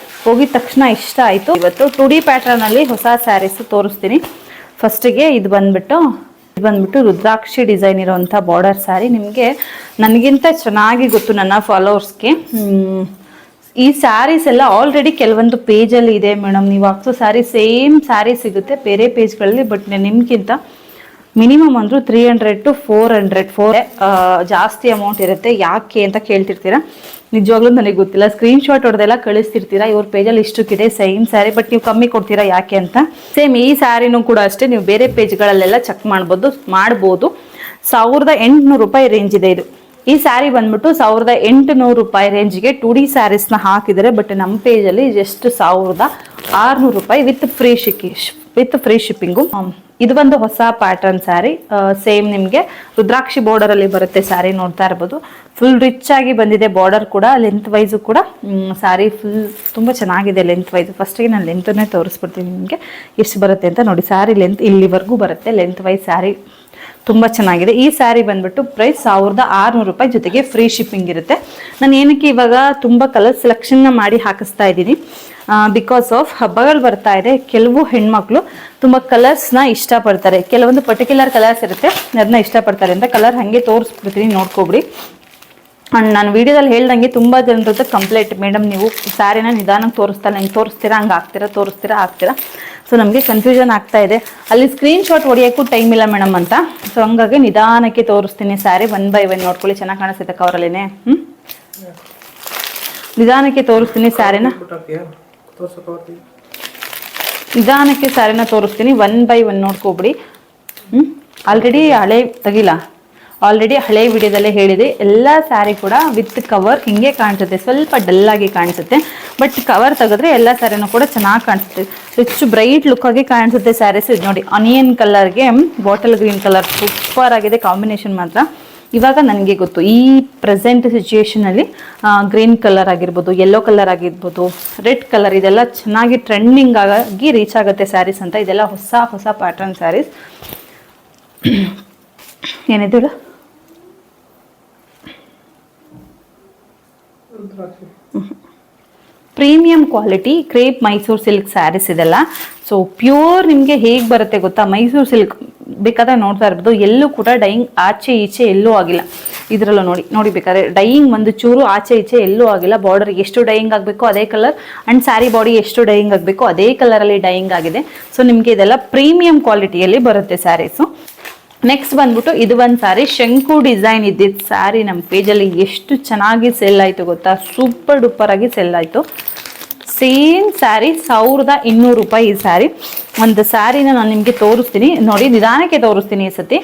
ಹೋಗಿದ ತಕ್ಷಣ ಇಷ್ಟ ಆಯಿತು. ಇವತ್ತು 2D ಪ್ಯಾಟ್ರನಲ್ಲಿ ಹೊಸ ಸ್ಯಾರೀಸು ತೋರಿಸ್ತೀನಿ. ಫಸ್ಟಿಗೆ ಇದು ಬಂದ್ಬಿಟ್ಟು ರುದ್ರಾಕ್ಷಿ ಡಿಸೈನ್ ಇರೋವಂಥ ಬಾರ್ಡರ್ ಸ್ಯಾರಿ. ನಿಮಗೆ ನನಗಿಂತ ಚೆನ್ನಾಗಿ ಗೊತ್ತು ನನ್ನ ಫಾಲೋವರ್ಸ್ಗೆ. ಈ ಸ್ಯಾರೀಸ್ ಎಲ್ಲ ಆಲ್ರೆಡಿ ಕೆಲವೊಂದು ಪೇಜಲ್ಲಿ ಇದೆ ಮೇಡಮ್, ನೀವು ಹಾಕ್ಸೋ ಸ್ಯಾರಿ ಸೇಮ್ ಸ್ಯಾರಿ ಸಿಗುತ್ತೆ ಬೇರೆ ಪೇಜ್ಗಳಲ್ಲಿ. ಬಟ್ ನಿಮ್ಗಿಂತ ಮಿನಿಮಮ್ ಅಂದರೂ 300 to 400 ಜಾಸ್ತಿ ಅಮೌಂಟ್ ಇರುತ್ತೆ. ಯಾಕೆ ಅಂತ ಕೇಳ್ತಿರ್ತೀರಾ, ನಿಜವಾಗ್ಲೂ ನನಗೆ ಗೊತ್ತಿಲ್ಲ. ಸ್ಕ್ರೀನ್ಶಾಟ್ ಹೊಡೆದೆಲ್ಲ ಕಳಿಸ್ತಿರ್ತೀರಾ, ಇವ್ರ ಪೇಜಲ್ಲಿ ಇಷ್ಟಕ್ಕಿದೆ ಸೇಮ್ ಸ್ಯಾರಿ, ಬಟ್ ನೀವು ಕಮ್ಮಿ ಕೊಡ್ತೀರಾ ಯಾಕೆ ಅಂತ. ಸೇಮ್ ಈ ಸ್ಯಾರಿನೂ ಕೂಡ ಅಷ್ಟೇ, ನೀವು ಬೇರೆ ಪೇಜ್ಗಳಲ್ಲೆಲ್ಲ ಚೆಕ್ ಮಾಡ್ಬೋದು 1800 ರೂಪಾಯಿ ರೇಂಜ್ ಇದೆ ಇದು. ಈ ಸ್ಯಾರಿ ಬಂದ್ಬಿಟ್ಟು 1800 ರೂಪಾಯಿ ರೇಂಜಿಗೆ 2D ಸ್ಯಾರೀಸ್ನ ಹಾಕಿದರೆ. ಬಟ್ ನಮ್ಮ ಪೇಜಲ್ಲಿ ಜಸ್ಟ್ 1600 ರೂಪಾಯಿ ವಿತ್ ಫ್ರೀ ಶಿಪ್ಪಿಂಗು. ಇದು ಒಂದು ಹೊಸ ಪ್ಯಾಟರ್ನ್ ಸ್ಯಾರಿ, ಸೇಮ್ ನಿಮಗೆ ರುದ್ರಾಕ್ಷಿ ಬಾರ್ಡರಲ್ಲಿ ಬರುತ್ತೆ ಸ್ಯಾರಿ, ನೋಡ್ತಾ ಇರ್ಬೋದು. ಫುಲ್ ರಿಚ್ ಆಗಿ ಬಂದಿದೆ ಬಾರ್ಡರ್ ಕೂಡ, ಲೆಂತ್ ವೈಸು ಕೂಡ ಸ್ಯಾರಿ ಫುಲ್ ತುಂಬ ಚೆನ್ನಾಗಿದೆ ಲೆಂತ್ ವೈಸು. ಫಸ್ಟಿಗೆ ನಾನು ಲೆಂತನ್ನೇ ತೋರಿಸ್ಬಿಡ್ತೀನಿ ನಿಮಗೆ ಎಷ್ಟು ಬರುತ್ತೆ ಅಂತ. ನೋಡಿ ಸ್ಯಾರಿ ಲೆಂತ್ ಇಲ್ಲಿವರೆಗೂ ಬರುತ್ತೆ, ಲೆಂತ್ ವೈಸ್ ಸ್ಯಾರಿ ತುಂಬ ಚೆನ್ನಾಗಿದೆ. ಈ ಸ್ಯಾರಿ ಬಂದ್ಬಿಟ್ಟು ಪ್ರೈಸ್ 1600 ರೂಪಾಯಿ, ಜೊತೆಗೆ ಫ್ರೀ ಶಿಪ್ಪಿಂಗ್ ಇರುತ್ತೆ. ನಾನು ಏನಕ್ಕೆ ಇವಾಗ ತುಂಬ ಕಲರ್ ಸೆಲೆಕ್ಷನ್ನ ಮಾಡಿ ಹಾಕಿಸ್ತಾ ಇದ್ದೀನಿ, ಬಿಕಾಸ್ ಆಫ್ ಹಬ್ಬಗಳು ಬರ್ತಾ ಇದೆ. ಕೆಲವು ಹೆಣ್ಮಕ್ಳು ತುಂಬ ಕಲರ್ಸ್ನ ಇಷ್ಟಪಡ್ತಾರೆ, ಕೆಲವೊಂದು ಪರ್ಟಿಕ್ಯುಲರ್ ಕಲರ್ಸ್ ಇರುತ್ತೆ ಅದನ್ನ ಇಷ್ಟಪಡ್ತಾರೆ ಅಂತ ಕಲರ್ ಹಾಗೆ ತೋರಿಸ್ಬಿಡ್ತೀನಿ, ನೋಡ್ಕೊಬಿಡಿ. ಆ್ಯಂಡ್ ನಾನು ವೀಡಿಯೋದಲ್ಲಿ ಹೇಳ್ದಂಗೆ ತುಂಬ ಜನರದ್ದು ಕಂಪ್ಲೇಂಟ್, ಮೇಡಮ್ ನೀವು ಸ್ಯಾರಿನ ನಿಧಾನಕ್ಕೆ ಹೆಂಗೆ ತೋರಿಸ್ತೀರಾ, ಹಂಗೆ ಆಗ್ತೀರಾ. ಸೊ ನಮಗೆ ಕನ್ಫ್ಯೂಷನ್ ಆಗ್ತಾ ಇದೆ, ಅಲ್ಲಿ ಸ್ಕ್ರೀನ್ಶಾಟ್ ಹೊಡಿಯೋಕ್ಕೂ ಟೈಮ್ ಇಲ್ಲ ಮೇಡಮ್ ಅಂತ. ಸೊ ಹಂಗಾಗಿ ನಿಧಾನಕ್ಕೆ ತೋರಿಸ್ತೀನಿ ಸ್ಯಾರಿ 1 by 1 ನೋಡ್ಕೊಳ್ಳಿ, ಚೆನ್ನಾಗಿ ಕಾಣಿಸುತ್ತೆ ಕವರಲ್ಲಿನೇ. ನಿಧಾನಕ್ಕೆ ತೋರಿಸ್ತೀನಿ ಸ್ಯಾರಿನ, ನಿಧಾನಕ್ಕೆ ಸ್ಯಾರಿನ ತೋರಿಸ್ತೀನಿ 1 by 1 ನೋಡ್ಕೊಬಿಡಿ. ಆಲ್ರೆಡಿ ಹಳೆ ವಿಡಿಯೋದಲ್ಲೇ ಹೇಳಿದೆ, ಎಲ್ಲ ಸ್ಯಾರಿ ಕೂಡ ವಿತ್ ಕವರ್ ಹಿಂಗೆ ಕಾಣಿಸುತ್ತೆ, ಸ್ವಲ್ಪ ಡಲ್ಲಾಗಿ ಕಾಣಿಸುತ್ತೆ. ಬಟ್ ಕವರ್ ತೆಗೆದ್ರೆ ಎಲ್ಲ ಸ್ಯಾರಿನೂ ಕೂಡ ಚೆನ್ನಾಗಿ ಕಾಣಿಸುತ್ತೆ, ರಿಚ್ ಬ್ರೈಟ್ ಲುಕ್ಕಾಗಿ ಕಾಣಿಸುತ್ತೆ ಸ್ಯಾರೀಸ್. ಇದು ನೋಡಿ ಆನಿಯನ್ ಕಲರ್ಗೆ ಬಾಟಲ್ ಗ್ರೀನ್ ಕಲರ್ ಸೂಪರ್ ಆಗಿದೆ ಕಾಂಬಿನೇಷನ್ ಮಾತ್ರ. ಇವಾಗ ನನಗೆ ಗೊತ್ತು ಈ ಪ್ರೆಸೆಂಟ್ ಸಿಚುಯೇಷನಲ್ಲಿ ಗ್ರೀನ್ ಕಲರ್ ಆಗಿರ್ಬೋದು, ಯೆಲ್ಲೋ ಕಲರ್ ಆಗಿರ್ಬೋದು, ರೆಡ್ ಕಲರ್, ಇದೆಲ್ಲ ಚೆನ್ನಾಗಿ ಟ್ರೆಂಡಿಂಗ್ ಆಗಿ ರೀಚ್ ಆಗುತ್ತೆ ಸ್ಯಾರೀಸ್ ಅಂತ. ಇದೆಲ್ಲ ಹೊಸ ಪ್ಯಾಟರ್ನ್ ಸ್ಯಾರೀಸ್. ಏನಿದು premium quality crepe Mysore silk saris ಇದೆಲ್ಲ. ಸೊ ಪ್ಯೂರ್ ನಿಮಗೆ ಹೇಗೆ ಬರುತ್ತೆ ಗೊತ್ತಾ, ಮೈಸೂರು ಸಿಲ್ಕ್ ಬೇಕಾದ್ರೆ ನೋಡ್ತಾ ಇರ್ಬೋದು, ಎಲ್ಲೂ ಕೂಡ ಡೈಯಿಂಗ್ ಆಚೆ ಈಚೆ ಎಲ್ಲೂ ಆಗಿಲ್ಲ. ಇದರಲ್ಲೂ ನೋಡಿ ಬೇಕಾದ್ರೆ ಡೈಯಿಂಗ್ ಒಂದು ಚೂರು ಆಚೆ ಈಚೆ ಎಲ್ಲೂ ಆಗಿಲ್ಲ. ಬಾರ್ಡರ್ ಎಷ್ಟು ಡೈಯಿಂಗ್ ಆಗಬೇಕು ಅದೇ ಕಲರ್, ಆ್ಯಂಡ್ ಸ್ಯಾರಿ ಬಾಡಿ ಎಷ್ಟು ಡೈಯಿಂಗ್ ಆಗಬೇಕು ಅದೇ ಕಲರಲ್ಲಿ ಡೈಯಿಂಗ್ ಆಗಿದೆ. ಸೊ ನಿಮಗೆ ಇದೆಲ್ಲ ಪ್ರೀಮಿಯಂ ಕ್ವಾಲಿಟಿಯಲ್ಲಿ ಬರುತ್ತೆ ಸ್ಯಾರೀಸು. ನೆಕ್ಸ್ಟ್ ಬಂದ್ಬಿಟ್ಟು ಇದು ಒಂದು ಸ್ಯಾರಿ, ಶಂಕು ಡಿಸೈನ್ ಇದ್ದಿದ್ದು ಸ್ಯಾರಿ ನಮ್ಮ ಪೇಜಲ್ಲಿ ಎಷ್ಟು ಚೆನ್ನಾಗಿ ಸೆಲ್ ಆಯಿತು ಗೊತ್ತಾ, ಸೂಪರ್ ಡೂಪರ್ ಆಗಿ ಸೆಲ್ ಆಯಿತು. ಸೇಮ್ ಸ್ಯಾರಿ 1200 ರೂಪಾಯಿ ಈ ಸ್ಯಾರಿ. ಒಂದು ಸ್ಯಾರಿನ ನಾನು ನಿಮಗೆ ತೋರಿಸ್ತೀನಿ ನೋಡಿ, ನಿಧಾನಕ್ಕೆ ತೋರಿಸ್ತೀನಿ. ಈ ಸತಿ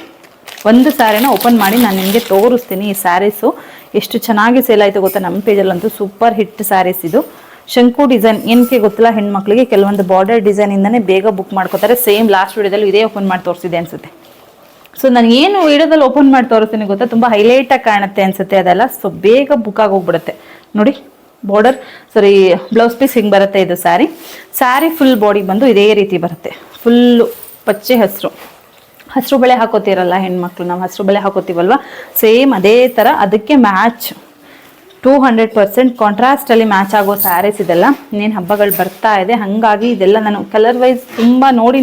ಒಂದು ಸ್ಯಾರಿನ ಓಪನ್ ಮಾಡಿ ನಾನು ನಿಮಗೆ ತೋರಿಸ್ತೀನಿ. ಈ ಸ್ಯಾರೀಸು ಎಷ್ಟು ಚೆನ್ನಾಗಿ ಸೇಲ್ ಆಯಿತು ಗೊತ್ತಾ, ನಮ್ಮ ಪೇಜಲ್ಲಂತೂ ಸೂಪರ್ ಹಿಟ್ ಸ್ಯಾರೀಸ್ ಇದು. ಶಂಕು ಡಿಸೈನ್ ಏನಕ್ಕೆ ಗೊತ್ತಿಲ್ಲ ಹೆಣ್ಮಕ್ಳಿಗೆ, ಕೆಲವೊಂದು ಬಾರ್ಡರ್ ಡಿಸೈನಿಂದನೇ ಬೇಗ ಬುಕ್ ಮಾಡ್ಕೋತಾರೆ. ಸೇಮ್ ಲಾಸ್ಟ್ ವಿಡಿಯೋದಲ್ಲಿ ಇದೇ ಓಪನ್ ಮಾಡಿ ತೋರಿಸಿದೆ ಅನಿಸುತ್ತೆ. ಸೊ ನಾನು ಏನು ವಿಡಿಯೋದಲ್ಲಿ ಓಪನ್ ಮಾಡಿ ತೋರಿಸ್ತೀನಿ ಗೊತ್ತಾ, ತುಂಬ ಹೈಲೈಟಾಗಿ ಕಾಣುತ್ತೆ ಅನಿಸುತ್ತೆ ಅದೆಲ್ಲ. ಸೊ ಬೇಗ ಬುಕ್ ಆಗೋಗ್ಬಿಡುತ್ತೆ ನೋಡಿ. ಬಾರ್ಡರ್ ಬ್ಲೌಸ್ ಪೀಸ್ ಹಿಂಗೆ ಬರುತ್ತೆ ಇದು ಸ್ಯಾರಿ ಫುಲ್ ಬಾಡಿ ಬಂದು ಇದೇ ರೀತಿ ಬರುತ್ತೆ. ಫುಲ್ಲು ಪಚ್ಚೆ ಹಸಿರು ಬಳೆ ಹಾಕೋತಿರಲ್ಲ ಹೆಣ್ಮಕ್ಳು, ನಾವು ಹಸಿರು ಬಳೆ ಹಾಕೋತೀವಲ್ವ, ಸೇಮ್ ಅದೇ ಥರ ಅದಕ್ಕೆ ಮ್ಯಾಚ್ 200% ಕಾಂಟ್ರಾಸ್ಟಲ್ಲಿ ಮ್ಯಾಚ್ ಆಗೋ ಸ್ಯಾರೀಸ್ ಇದೆಲ್ಲ. ಇನ್ನೇನು ಹಬ್ಬಗಳು ಬರ್ತಾ ಇದೆ, ಹಾಗಾಗಿ ಇದೆಲ್ಲ ನಾನು ಕಲರ್ ವೈಸ್ ತುಂಬ ನೋಡಿ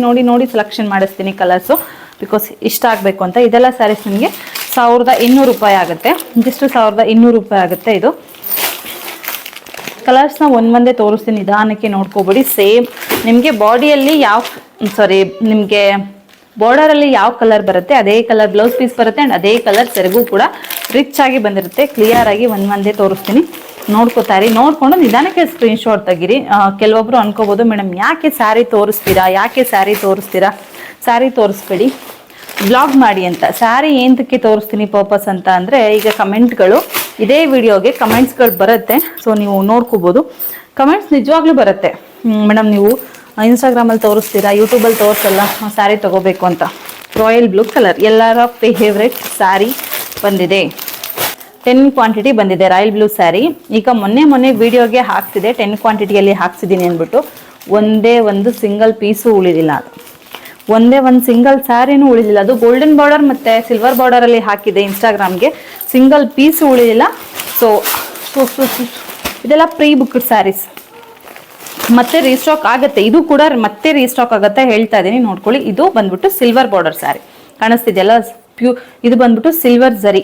ಸೆಲೆಕ್ಷನ್ ಮಾಡಿಸ್ತೀನಿ ಕಲರ್ಸು, ಬಿಕಾಸ್ ಇಷ್ಟ ಆಗಬೇಕು ಅಂತ. ಇದೆಲ್ಲ ಸ್ಯಾರೀಸ್ ನಿಮಗೆ 1200 ರೂಪಾಯಿ ಆಗುತ್ತೆ, ಜಸ್ಟ್ 1200 ರೂಪಾಯಿ ಆಗುತ್ತೆ ಇದು. ಕಲರ್ಸ್ನ ಒಂದೇ ತೋರಿಸ್ತೀನಿ, ನಿಧಾನಕ್ಕೆ ನೋಡ್ಕೋಬೇಡಿ. ಸೇಮ್ ನಿಮಗೆ ಬಾಡಿಯಲ್ಲಿ ನಿಮಗೆ ಬಾರ್ಡರಲ್ಲಿ ಯಾವ ಕಲರ್ ಬರುತ್ತೆ ಅದೇ ಕಲರ್ ಬ್ಲೌಸ್ ಪೀಸ್ ಬರುತ್ತೆ ಆ್ಯಂಡ್ ಅದೇ ಕಲರ್ ಸೆರಗು ಕೂಡ ರಿಚ್ ಆಗಿ ಬಂದಿರುತ್ತೆ. ಕ್ಲಿಯರ್ ಆಗಿ ಒಂದೇ ತೋರಿಸ್ತೀನಿ, ನೋಡ್ಕೋತಾರಿ. ನೋಡ್ಕೊಂಡು ನಿಧಾನಕ್ಕೆ ಸ್ಕ್ರೀನ್ಶಾಟ್ ತೆಗೀರಿ. ಕೆಲವೊಬ್ರು ಅನ್ಕೋಬಹುದು ಮೇಡಮ್ ಯಾಕೆ ಸ್ಯಾರಿ ತೋರಿಸ್ತೀರಾ, ಸ್ಯಾರಿ ತೋರಿಸ್ಬೇಡಿ, ಬ್ಲಾಗ್ ಮಾಡಿ ಅಂತ. ಸ್ಯಾರಿ ಏನಕ್ಕೆ ತೋರಿಸ್ತೀನಿ ಪರ್ಪಸ್ ಅಂತ ಅಂದರೆ, ಈಗ ಕಮೆಂಟ್ಗಳು ಇದೇ ವಿಡಿಯೋಗೆ ಕಮೆಂಟ್ಸ್ಗಳು ಬರುತ್ತೆ. ಸೊ ನೀವು ನೋಡ್ಕೋಬೋದು, ಕಮೆಂಟ್ಸ್ ನಿಜವಾಗ್ಲೂ ಬರುತ್ತೆ. ಮೇಡಮ್ ನೀವು ಇನ್ಸ್ಟಾಗ್ರಾಮಲ್ಲಿ ತೋರಿಸ್ತೀರಾ, ಯೂಟ್ಯೂಬಲ್ಲಿ ತೋರಿಸಲ್ಲ, ಸ್ಯಾರಿ ತೊಗೋಬೇಕು ಅಂತ. ರಾಯಲ್ ಬ್ಲೂ ಕಲರ್ ಎಲ್ಲರ ಫೇವ್ರೆಟ್ ಸ್ಯಾರಿ ಬಂದಿದೆ. 10 ಕ್ವಾಂಟಿಟಿ ಬಂದಿದೆ ರಾಯಲ್ ಬ್ಲೂ ಸ್ಯಾರಿ. ಈಗ ಮೊನ್ನೆ ವಿಡಿಯೋಗೆ ಹಾಕ್ಸಿದೆ, 10 ಕ್ವಾಂಟಿಟಿಯಲ್ಲಿ ಹಾಕ್ಸಿದ್ದೀನಿ ಅಂದ್ಬಿಟ್ಟು ಒಂದೇ ಒಂದು ಸಿಂಗಲ್ ಪೀಸು ಉಳಿದಿಲ್ಲ. ಅದು ಒಂದೇ ಒಂದು ಸಿಂಗಲ್ ಸ್ಯಾರಿನೂ ಉಳಿದಿಲ್ಲ. ಅದು ಗೋಲ್ಡನ್ ಬಾರ್ಡರ್ ಮತ್ತು ಸಿಲ್ವರ್ ಬಾರ್ಡರಲ್ಲಿ ಹಾಕಿದೆ ಇನ್ಸ್ಟಾಗ್ರಾಮ್ಗೆ, ಸಿಂಗಲ್ ಪೀಸು ಉಳಿದಿಲ್ಲ. ಸೊ ಇದೆಲ್ಲ ಪ್ರೀ ಬುಕ್ಡ್ ಸ್ಯಾರೀಸ್, ಮತ್ತೆ ರೀಸ್ಟಾಕ್ ಆಗುತ್ತೆ. ಇದು ಕೂಡ ಮತ್ತೆ ರೀಸ್ಟಾಕ್ ಆಗುತ್ತೆ, ಹೇಳ್ತಾ ಇದ್ದೀನಿ ನೋಡ್ಕೊಳ್ಳಿ. ಇದು ಬಂದ್ಬಿಟ್ಟು ಸಿಲ್ವರ್ ಬಾರ್ಡರ್ ಸ್ಯಾರಿ ಕಾಣಿಸ್ತಿದೆಯಲ್ಲ, ಇದು ಬಂದ್ಬಿಟ್ಟು ಸಿಲ್ವರ್ ಜರಿ,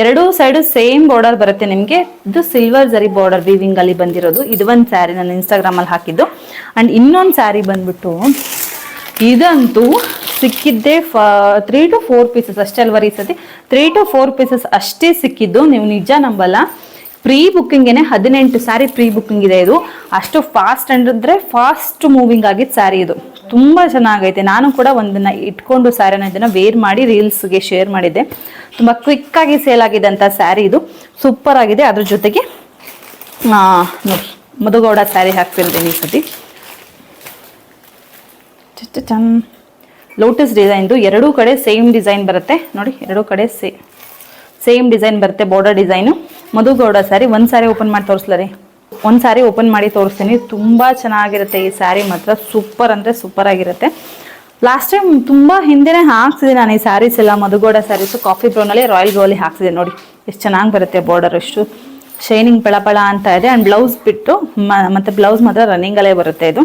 ಎರಡೂ ಸೈಡು ಸೇಮ್ ಬಾರ್ಡರ್ ಬರುತ್ತೆ ನಿಮಗೆ. ಇದು ಸಿಲ್ವರ್ ಜರಿ ಬಾರ್ಡರ್ ವೀವಿಂಗ್ ಅಲ್ಲಿ ಬಂದಿರೋದು. ಇದು ಒಂದು ಸ್ಯಾರಿ ನಾನು ಇನ್ಸ್ಟಾಗ್ರಾಮಲ್ಲಿ ಹಾಕಿದ್ದು. ಅಂಡ್ ಇನ್ನೊಂದು ಸ್ಯಾರಿ ಬಂದ್ಬಿಟ್ಟು ಇದಂತೂ ಸಿಕ್ಕಿದ್ದೆ 3 to 4 ಪೀಸಸ್ ಅಷ್ಟೇ ಅಲ್ವ ಈ ಸತಿ, 3 to 4 ಪೀಸಸ್ ಅಷ್ಟೇ ಸಿಕ್ಕಿದ್ದು. ನೀವು ನಿಜ ನಂಬಲ್ಲ, ಪ್ರೀ ಬುಕ್ಕಿಂಗೇನೆ 18 ಸ್ಯಾರಿ ಪ್ರೀ ಬುಕ್ಕಿಂಗ್ ಇದೆ. ಇದು ಅಷ್ಟು ಫಾಸ್ಟ್ ಅಂದ್ರೆ ಫಾಸ್ಟ್ ಮೂವಿಂಗ್ ಆಗಿದ್ದು ಸ್ಯಾರಿ. ಇದು ತುಂಬಾ ಚೆನ್ನಾಗೈತೆ. ನಾನು ಕೂಡ ಒಂದನ್ನ ಇಟ್ಕೊಂಡು ಸ್ಯಾರಿನ ಇದನ್ನ ವೇರ್ ಮಾಡಿ ರೀಲ್ಸ್ಗೆ ಶೇರ್ ಮಾಡಿದ್ದೆ. ತುಂಬಾ ಕ್ವಿಕ್ ಆಗಿ ಸೇಲ್ ಆಗಿದೆ ಅಂತ ಸ್ಯಾರಿ. ಇದು ಸೂಪರ್ ಆಗಿದೆ. ಅದ್ರ ಜೊತೆಗೆ ನೋಡಿ ಮಧುಗೌಡ ಸ್ಯಾರಿ ಹಾಕ್ತಿರ್ತೀನಿ ಈ ಸತಿ. ಲೋಟಸ್ ಡಿಸೈನ್ದು ಎರಡೂ ಕಡೆ ಸೇಮ್ ಡಿಸೈನ್ ಬರುತ್ತೆ ನೋಡಿ, ಎರಡೂ ಕಡೆ ಸೇಮ್ ಡಿಸೈನ್ ಬರುತ್ತೆ ಬಾರ್ಡರ್ ಡಿಸೈನು. ಮಧುಗೌಡ ಸ್ಯಾರಿ. ಒಂದು ಸ್ಯಾರಿ ಓಪನ್ ಮಾಡಿ ತೋರಿಸ್ಲರಿ, ಒಂದು ಸ್ಯಾರಿ ಓಪನ್ ಮಾಡಿ ತೋರಿಸ್ತೀನಿ. ತುಂಬ ಚೆನ್ನಾಗಿರುತ್ತೆ ಈ ಸ್ಯಾರಿ ಮಾತ್ರ, ಸೂಪರ್ ಅಂದರೆ ಸೂಪರ್ ಆಗಿರುತ್ತೆ. ಲಾಸ್ಟ್ ಟೈಮ್ ತುಂಬ ಹಿಂದೆನೇ ಹಾಕ್ಸಿದೆ ನಾನು ಈ ಸ್ಯಾರೀಸ್ ಎಲ್ಲ, Madhu Gowda saris coffee ಬ್ರೌನಲ್ಲಿ royal blue ಅಲ್ಲಿ ಹಾಕ್ಸಿದೆ ನೋಡಿ. ಎಷ್ಟು ಚೆನ್ನಾಗಿ ಬರುತ್ತೆ ಬಾರ್ಡರ್, ಎಷ್ಟು ಶೈನಿಂಗ್ ಪಳಪಳ ಅಂತ ಇದೆ. ಆ್ಯಂಡ್ ಬ್ಲೌಸ್ ಬಿಟ್ಟು ಮತ್ತು ಬ್ಲೌಸ್ ಮಾತ್ರ ರನ್ನಿಂಗಲ್ಲೇ ಬರುತ್ತೆ ಇದು.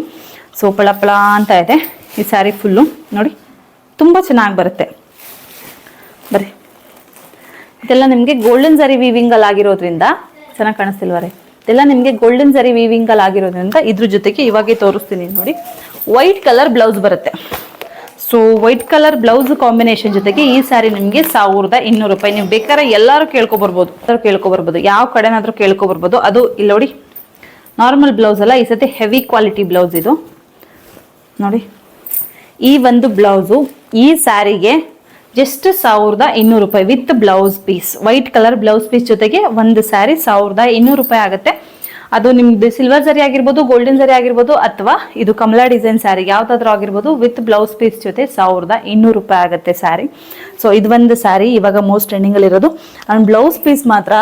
ಸೊ ಪಳಪಳ ಅಂತ ಇದೆ ಈ ಸ್ಯಾರಿ ಫುಲ್ಲು ನೋಡಿ, ತುಂಬ ಚೆನ್ನಾಗಿ ಬರುತ್ತೆ. ಬರ್ರಿ, ಇದೆಲ್ಲ ನಿಮಗೆ ಗೋಲ್ಡನ್ ಜರಿ ವೀವಿಂಗಲ್ಲಿ ಆಗಿರೋದ್ರಿಂದ ಚೆನ್ನಾಗಿ ಕಾಣಿಸ್ತಿಲ್ವರೆ, ಇದೆಲ್ಲ ನಿಮಗೆ ಗೋಲ್ಡನ್ ಜರಿ ವೀವಿಂಗಲ್ಲಿ ಆಗಿರೋದ್ರಿಂದ ಇದ್ರ ಜೊತೆಗೆ ಇವಾಗೆ ತೋರಿಸ್ತೀನಿ ನೋಡಿ. ವೈಟ್ ಕಲರ್ ಬ್ಲೌಸ್ ಬರುತ್ತೆ. So white colour blouse combination ಜೊತೆಗೆ ಈ ಸ್ಯಾರಿ ನಿಮಗೆ 1200 ರೂಪಾಯಿ. ನೀವು ಬೇಕಾದ್ರೆ ಎಲ್ಲರೂ ಕೇಳ್ಕೊಬರ್ಬೋದು, ಯಾವ ಕಡೆನಾದ್ರೂ ಕೇಳ್ಕೊಬರ್ಬೋದು. ಅದು ಇಲ್ಲಿ ನೋಡಿ, ನಾರ್ಮಲ್ ಬ್ಲೌಸ್ ಅಲ್ಲ, ಈ ಸತಿ ಹೆವಿ ಕ್ವಾಲಿಟಿ ಬ್ಲೌಸ್ ಇದು ನೋಡಿ. ಈ ಒಂದು ಬ್ಲೌಸು ಈ ಸ್ಯಾರಿಗೆ ಜಸ್ಟ್ 1200 ರೂಪಾಯಿ with blouse piece. White colour blouse piece ಜೊತೆಗೆ ಒಂದು ಸ್ಯಾರಿ 1200 ರೂಪಾಯಿ ಆಗುತ್ತೆ. ಅದು ನಿಮ್ದು ಸಿಲ್ವರ್ ಜರಿ ಆಗಿರ್ಬೋದು, ಗೋಲ್ಡನ್ ಜರಿ ಆಗಿರ್ಬೋದು, ಅಥವಾ ಇದು ಕಮಲಾ ಡಿಸೈನ್ ಸ್ಯಾರಿ ಯಾವ್ದಾದ್ರು ಆಗಿರ್ಬೋದು, ವಿತ್ ಬ್ಲೌಸ್ ಪೀಸ್ ಜೊತೆ 1200 ರೂಪಾಯಿ ಆಗುತ್ತೆ ಸ್ಯಾರಿ. ಸೊ ಇದು ಒಂದು ಸ್ಯಾರಿ ಇವಾಗ ಮೋಸ್ಟ್ ಟ್ರೆಂಡಿಂಗ್ ಅಲ್ಲಿ ಇರೋದು. ಅಂಡ್ ಬ್ಲೌಸ್ ಪೀಸ್ ಮಾತ್ರ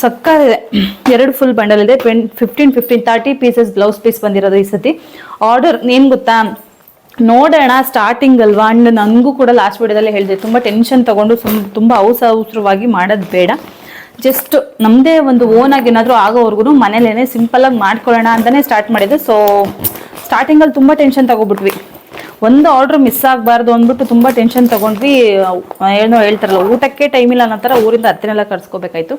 ಸಕ್ಕತ್ತಿದೆ. 2 ಫುಲ್ ಬಂಡಲ್ ಇದೆ. 15-30 ಪೀಸಸ್ ಬ್ಲೌಸ್ ಪೀಸ್ ಬಂದಿರೋದು ಈ ಸತಿ. ಆರ್ಡರ್ ಏನ್ ಗೊತ್ತಾ, ನೋಡೋಣ ಸ್ಟಾರ್ಟಿಂಗ್ ಅಲ್ವಾ. ಅಂಡ್ ನನಗೂ ಕೂಡ ಲಾಸ್ಟ್ ವಿಡಿಯೋದಲ್ಲಿ ಹೇಳಿದೆ, ತುಂಬ ಟೆನ್ಷನ್ ತಗೊಂಡು ತುಂಬ ಅವಸರವಾಗಿ ಮಾಡೋದು ಬೇಡ. ಜಸ್ಟ್ ನಮ್ಮದೇ ಒಂದು ಓನ್ ಆಗಿ ಏನಾದರೂ ಆಗೋವರೆಗೂ ಮನೇಲೇನೆ ಸಿಂಪಲ್ ಆಗಿ ಮಾಡ್ಕೊಳ್ಳೋಣ ಅಂತಾನೆ ಸ್ಟಾರ್ಟ್ ಮಾಡಿದ್ದು. ಸೊ ಸ್ಟಾರ್ಟಿಂಗಲ್ಲಿ ತುಂಬ ಟೆನ್ಷನ್ ತಗೋಬಿಟ್ವಿ, ಒಂದು ಆರ್ಡ್ರ್ ಮಿಸ್ ಆಗಬಾರ್ದು ಅಂದ್ಬಿಟ್ಟು ತುಂಬ ಟೆನ್ಷನ್ ತಗೊಂಡ್ವಿ. ಏನೋ ಹೇಳ್ತಾರಲ್ಲ, ಊಟಕ್ಕೆ ಟೈಮ್ ಇಲ್ಲ ಅನ್ನೋ ಥರ ಊರಿಂದ ಹತ್ತಿನೆಲ್ಲ ಕರ್ಸ್ಕೋಬೇಕಾಯ್ತು.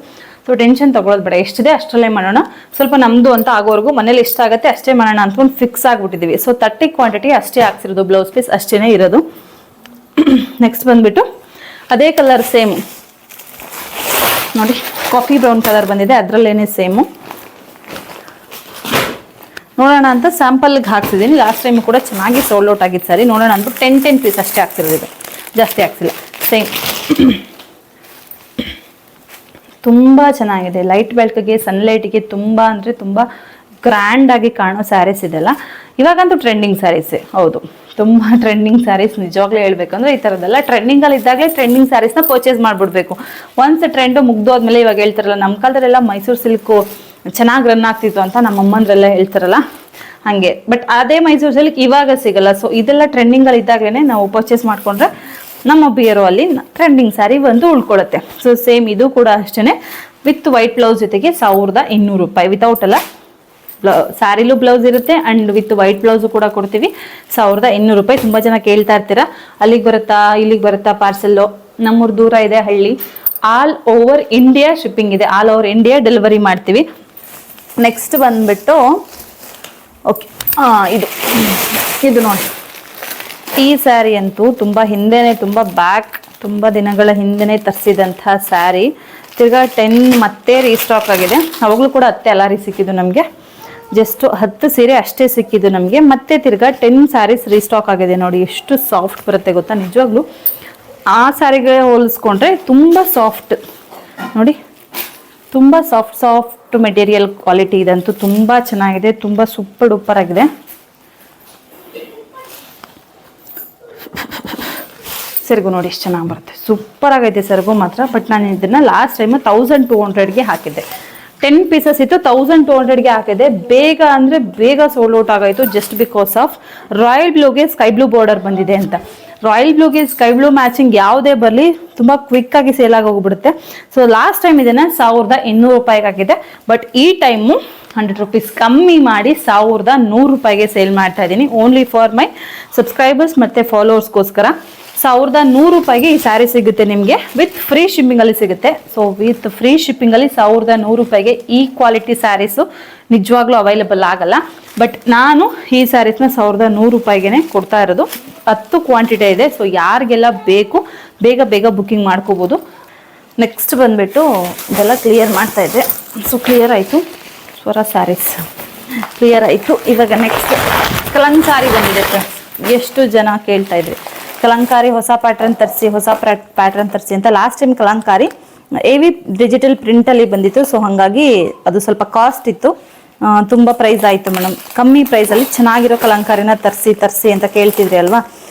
ಸೊ ಟೆನ್ಷನ್ ತಗೊಳ್ಳೋದು ಬೇಡ, ಎಷ್ಟಿದೆ ಅಷ್ಟರಲ್ಲೇ ಮಾಡೋಣ. ಸ್ವಲ್ಪ ನಮ್ಮದು ಅಂತ ಆಗೋವರೆಗೂ ಮನೇಲಿ ಎಷ್ಟಾಗುತ್ತೆ ಅಷ್ಟೇ ಮಾಡೋಣ ಅಂದ್ಕೊಂಡು ಫಿಕ್ಸ್ ಆಗಿಬಿಟ್ಟಿದ್ದೀವಿ. ಸೊ 30 ಕ್ವಾಂಟಿಟಿ ಅಷ್ಟೇ ಹಾಕ್ಸಿರೋದು, ಬ್ಲೌಸ್ ಪೀಸ್ ಅಷ್ಟೇ ಇರೋದು. ನೆಕ್ಸ್ಟ್ ಬಂದುಬಿಟ್ಟು ಅದೇ ಕಲರ್ ಸೇಮ್ ನೋಡಿ, ಕಾಫಿ ಬ್ರೌನ್ ಕಲರ್ ಬಂದಿದೆ, ಅದರಲ್ಲೇನೆ ಸೇಮು. ನೋಡೋಣ ಅಂತ ಸ್ಯಾಂಪಲ್ಗೆ ಹಾಕ್ಸಿದ್ದೀನಿ. ಲಾಸ್ಟ್ ಟೈಮ್ ಕೂಡ ಚೆನ್ನಾಗಿ ಸೋಲ್ಡ್ ಔಟ್ ಆಗಿತ್ತು ಸರಿ. ನೋಡೋಣ ಅಂದ್ಬಿಟ್ಟು 10 ಪೀಸ್ ಅಷ್ಟೇ ಹಾಕ್ಸಿರೋದು, ಜಾಸ್ತಿ ಹಾಕ್ಸಿಲ್ಲ. ಸೇಮ್ ತುಂಬ ಚೆನ್ನಾಗಿದೆ. ಲೈಟ್ ಬೆಳಕಿಗೆ ಸನ್ಲೈಟಿಗೆ ತುಂಬ ಅಂದರೆ ತುಂಬ ಗ್ರ್ಯಾಂಡಾಗಿ ಕಾಣೋ ಸ್ಯಾರೀಸ್ ಇದೆಲ್ಲ. ಇವಾಗಂತೂ ಟ್ರೆಂಡಿಂಗ್ ಸ್ಯಾರೀಸೇ, ಹೌದು ತುಂಬ ಟ್ರೆಂಡಿಂಗ್ ಸ್ಯಾರೀಸ್. ನಿಜವಾಗ್ಲೂ ಹೇಳ್ಬೇಕಂದ್ರೆ ಈ ಥರದ್ದೆಲ್ಲ ಟ್ರೆಂಡಿಂಗಲ್ಲಿ ಇದ್ದಾಗಲೇ ಟ್ರೆಂಡಿಂಗ್ ಸ್ಯಾರೀಸ್ನ ಪರ್ಚೇಸ್ ಮಾಡಿಬಿಡ್ಬೇಕು. ಒನ್ಸ್ ಟ್ರೆಂಡು ಮುಗ್ದೋದ್ಮೇಲೆ ಇವಾಗ ಹೇಳ್ತಾರಲ್ಲ, ನಮ್ಮ ಕಾಲದಲ್ಲೆಲ್ಲ ಮೈಸೂರು ಸಿಲ್ಕು ಚೆನ್ನಾಗಿ ರನ್ ಆಗ್ತಿತ್ತು ಅಂತ ನಮ್ಮ ಅಮ್ಮಂದ್ರೆಲ್ಲ ಹೇಳ್ತಾರಲ್ಲ ಹಾಗೆ. ಬಟ್ ಅದೇ ಮೈಸೂರು ಸಿಲ್ಕ್ ಇವಾಗ ಸಿಗಲ್ಲ. ಸೊ ಇದೆಲ್ಲ ಟ್ರೆಂಡಿಂಗಲ್ಲಿ ಇದ್ದಾಗಲೇ ನಾವು ಪರ್ಚೇಸ್ ಮಾಡಿಕೊಂಡ್ರೆ ನಮ್ಮ ಬಿಯರೋ ಅಲ್ಲಿ ಟ್ರೆಂಡಿಂಗ್ ಸ್ಯಾರಿ ಒಂದು ಉಳ್ಕೊಳ್ಳುತ್ತೆ. ಸೊ ಸೇಮ್ ಇದು ಕೂಡ ಅಷ್ಟೇ, ವಿತ್ ವೈಟ್ ಬ್ಲೌಸ್ ಜೊತೆಗೆ 1200 ರೂಪಾಯಿ. ವಿತೌಟ್ ಅಲ್ಲ, ಸ್ಯಾರಿಲೂ ಬ್ಲೌಸ್ ಇರುತ್ತೆ ಅಂಡ್ ವಿತ್ ವೈಟ್ ಬ್ಲೌಸು ಕೂಡ ಕೊಡ್ತೀವಿ. 1200 ರೂಪಾಯಿ. ತುಂಬ ಜನ ಕೇಳ್ತಾ ಇರ್ತೀರಾ, ಅಲ್ಲಿಗೆ ಬರುತ್ತಾ ಇಲ್ಲಿಗೆ ಬರುತ್ತಾ ಪಾರ್ಸೆಲ್ಲು. ನಮ್ಮೂರು ದೂರ ಇದೆ ಹಳ್ಳಿ. ಆಲ್ ಓವರ್ ಇಂಡಿಯಾ ಶಿಪ್ಪಿಂಗ್ ಇದೆ, ಆಲ್ ಓವರ್ ಇಂಡಿಯಾ ಡೆಲಿವರಿ ಮಾಡ್ತೀವಿ. ನೆಕ್ಸ್ಟ್ ಬಂದ್ಬಿಟ್ಟು ಓಕೆ, ಇದು ನೋಡಿ ಈ ಸ್ಯಾರಿ ಅಂತೂ ತುಂಬ ಹಿಂದೆನೇ, ತುಂಬ ದಿನಗಳ ಹಿಂದೆನೇ ತರಿಸಿದಂತಹ ಸ್ಯಾರಿ. ತಿರ್ಗಾ 10 ಮತ್ತೆ ರೀಸ್ಟಾಕ್ ಆಗಿದೆ. ಅವಾಗಲೂ ಕೂಡ 10 ಅಲಾರಿ ಸಿಕ್ಕಿದ್ದು ನಮಗೆ, ಜಸ್ಟ್ 10 ಸೀರೆ ಅಷ್ಟೇ ಸಿಕ್ಕಿದ್ದು ನಮಗೆ. ಮತ್ತೆ ತಿರ್ಗಾ 10 ಸ್ಯಾರೀಸ್ ರೀಸ್ಟಾಕ್ ಆಗಿದೆ. ನೋಡಿ ಎಷ್ಟು ಸಾಫ್ಟ್ ಬರುತ್ತೆ ಗೊತ್ತಾ, ನಿಜವಾಗ್ಲೂ ಆ ಸ್ಯಾರಿಗೆ ಹೋಲಿಸ್ಕೊಂಡ್ರೆ ತುಂಬ ಸಾಫ್ಟ್. ನೋಡಿ ತುಂಬ ಸಾಫ್ಟ್ ಮೆಟೀರಿಯಲ್ ಕ್ವಾಲಿಟಿ ಇದಂತೂ ತುಂಬ ಚೆನ್ನಾಗಿದೆ, ತುಂಬ ಸೂಪರ್ ಡೂಪರ್ ಆಗಿದೆ. ಸೆರಗು ನೋಡಿ ಎಷ್ಟು ಚೆನ್ನಾಗಿ ಬರುತ್ತೆ, ಸೂಪರ್ ಆಗೈತೆ ಸೆರಗು ಮಾತ್ರ. ಬಟ್ ನಾನು ಇದನ್ನ ಲಾಸ್ಟ್ ಟೈಮ್ 1200ಗೆ ಹಾಕಿದ್ದೆ. 10 ಪೀಸಸ್ ಇತ್ತು, 1200ಗೆ ಹಾಕಿದೆ. ಬೇಗ ಅಂದರೆ ಬೇಗ ಸೋಲ್ಡ್ ಔಟ್ ಆಗಾಯಿತು, ಜಸ್ಟ್ ಬಿಕಾಸ್ ಆಫ್ ರಾಯಲ್ ಬ್ಲೂಗೆ ಸ್ಕೈ ಬ್ಲೂ ಬಾರ್ಡರ್ ಬಂದಿದೆ ಅಂತ. ರಾಯಲ್ ಬ್ಲೂಗೆ ಸ್ಕೈ ಬ್ಲೂ ಮ್ಯಾಚಿಂಗ್ ಯಾವುದೇ ಬರಲಿ ತುಂಬ ಕ್ವಿಕ್ಕಾಗಿ ಸೇಲ್ ಆಗಿ ಹೋಗ್ಬಿಡುತ್ತೆ. ಸೊ ಲಾಸ್ಟ್ ಟೈಮ್ ಇದನ್ನು 1200 ರೂಪಾಯಿಗೆ ಹಾಕಿದೆ. ಬಟ್ ಈ ಟೈಮು 100 ರೂಪೀಸ್ ಕಮ್ಮಿ ಮಾಡಿ 1100 ರೂಪಾಯಿಗೆ ಸೇಲ್ ಮಾಡ್ತಾ ಇದ್ದೀನಿ, ಓನ್ಲಿ ಫಾರ್ ಮೈ ಸಬ್ಸ್ಕ್ರೈಬರ್ಸ್ ಮತ್ತು ಫಾಲೋವರ್ಸ್ಗೋಸ್ಕರ. 1100 ರೂಪಾಯಿಗೆ ಈ ಸ್ಯಾರಿ ಸಿಗುತ್ತೆ ನಿಮಗೆ, ವಿತ್ ಫ್ರೀ ಶಿಪ್ಪಿಂಗಲ್ಲಿ ಸಿಗುತ್ತೆ. ಸೊ ವಿತ್ ಫ್ರೀ ಶಿಪ್ಪಿಂಗಲ್ಲಿ 1100 ರೂಪಾಯಿಗೆ ಈ ಕ್ವಾಲಿಟಿ ಸ್ಯಾರೀಸು ನಿಜವಾಗ್ಲೂ ಅವೈಲೇಬಲ್ ಆಗಲ್ಲ. ಬಟ್ ನಾನು ಈ ಸ್ಯಾರೀಸ್ನ 1100 ರೂಪಾಯಿಗೆ ಕೊಡ್ತಾ ಇರೋದು. 10 ಕ್ವಾಂಟಿಟಿ ಇದೆ. ಸೊ ಯಾರಿಗೆಲ್ಲ ಬೇಕು ಬೇಗ ಬುಕ್ಕಿಂಗ್ ಮಾಡ್ಕೋಬೋದು. ನೆಕ್ಸ್ಟ್ ಬಂದುಬಿಟ್ಟು ಇದೆಲ್ಲ ಕ್ಲಿಯರ್ ಮಾಡ್ತಾ ಇದ್ದೆ. ಸೊ ಕ್ಲಿಯರ್ ಆಯಿತು, ಸ್ವರ ಸ್ಯಾರೀಸ್ ಕ್ಲಿಯರ್ ಆಯಿತು. ಇವಾಗ ನೆಕ್ಸ್ಟ್ ಕಲಂಕಾರಿ ಬಂದಿದೆ ಫ್ರೆಂಡ್ಸ್. ಎಷ್ಟು ಜನ ಕೇಳ್ತಾ ಇದ್ರಿ ಕಲಂಕಾರಿ ಹೊಸ ಪ್ಯಾಟ್ರನ್ ತರಿಸಿ ಅಂತ. Last time Kalamkari AV digital ಪ್ರಿಂಟಲ್ಲಿ ಬಂದಿತ್ತು. ಸೊ ಹಾಗಾಗಿ ಅದು ಸ್ವಲ್ಪ ಕಾಸ್ಟ್ ಇತ್ತು, ತುಂಬ ಪ್ರೈಸ್ ಆಯಿತು ಮೇಡಮ್. ಕಮ್ಮಿ ಪ್ರೈಸಲ್ಲಿ ಚೆನ್ನಾಗಿರೋ ಕಲಂಕಾರಿನ ತರಿಸಿ ಅಂತ ಕೇಳ್ತಿದ್ರಿ ಅಲ್ವಾ.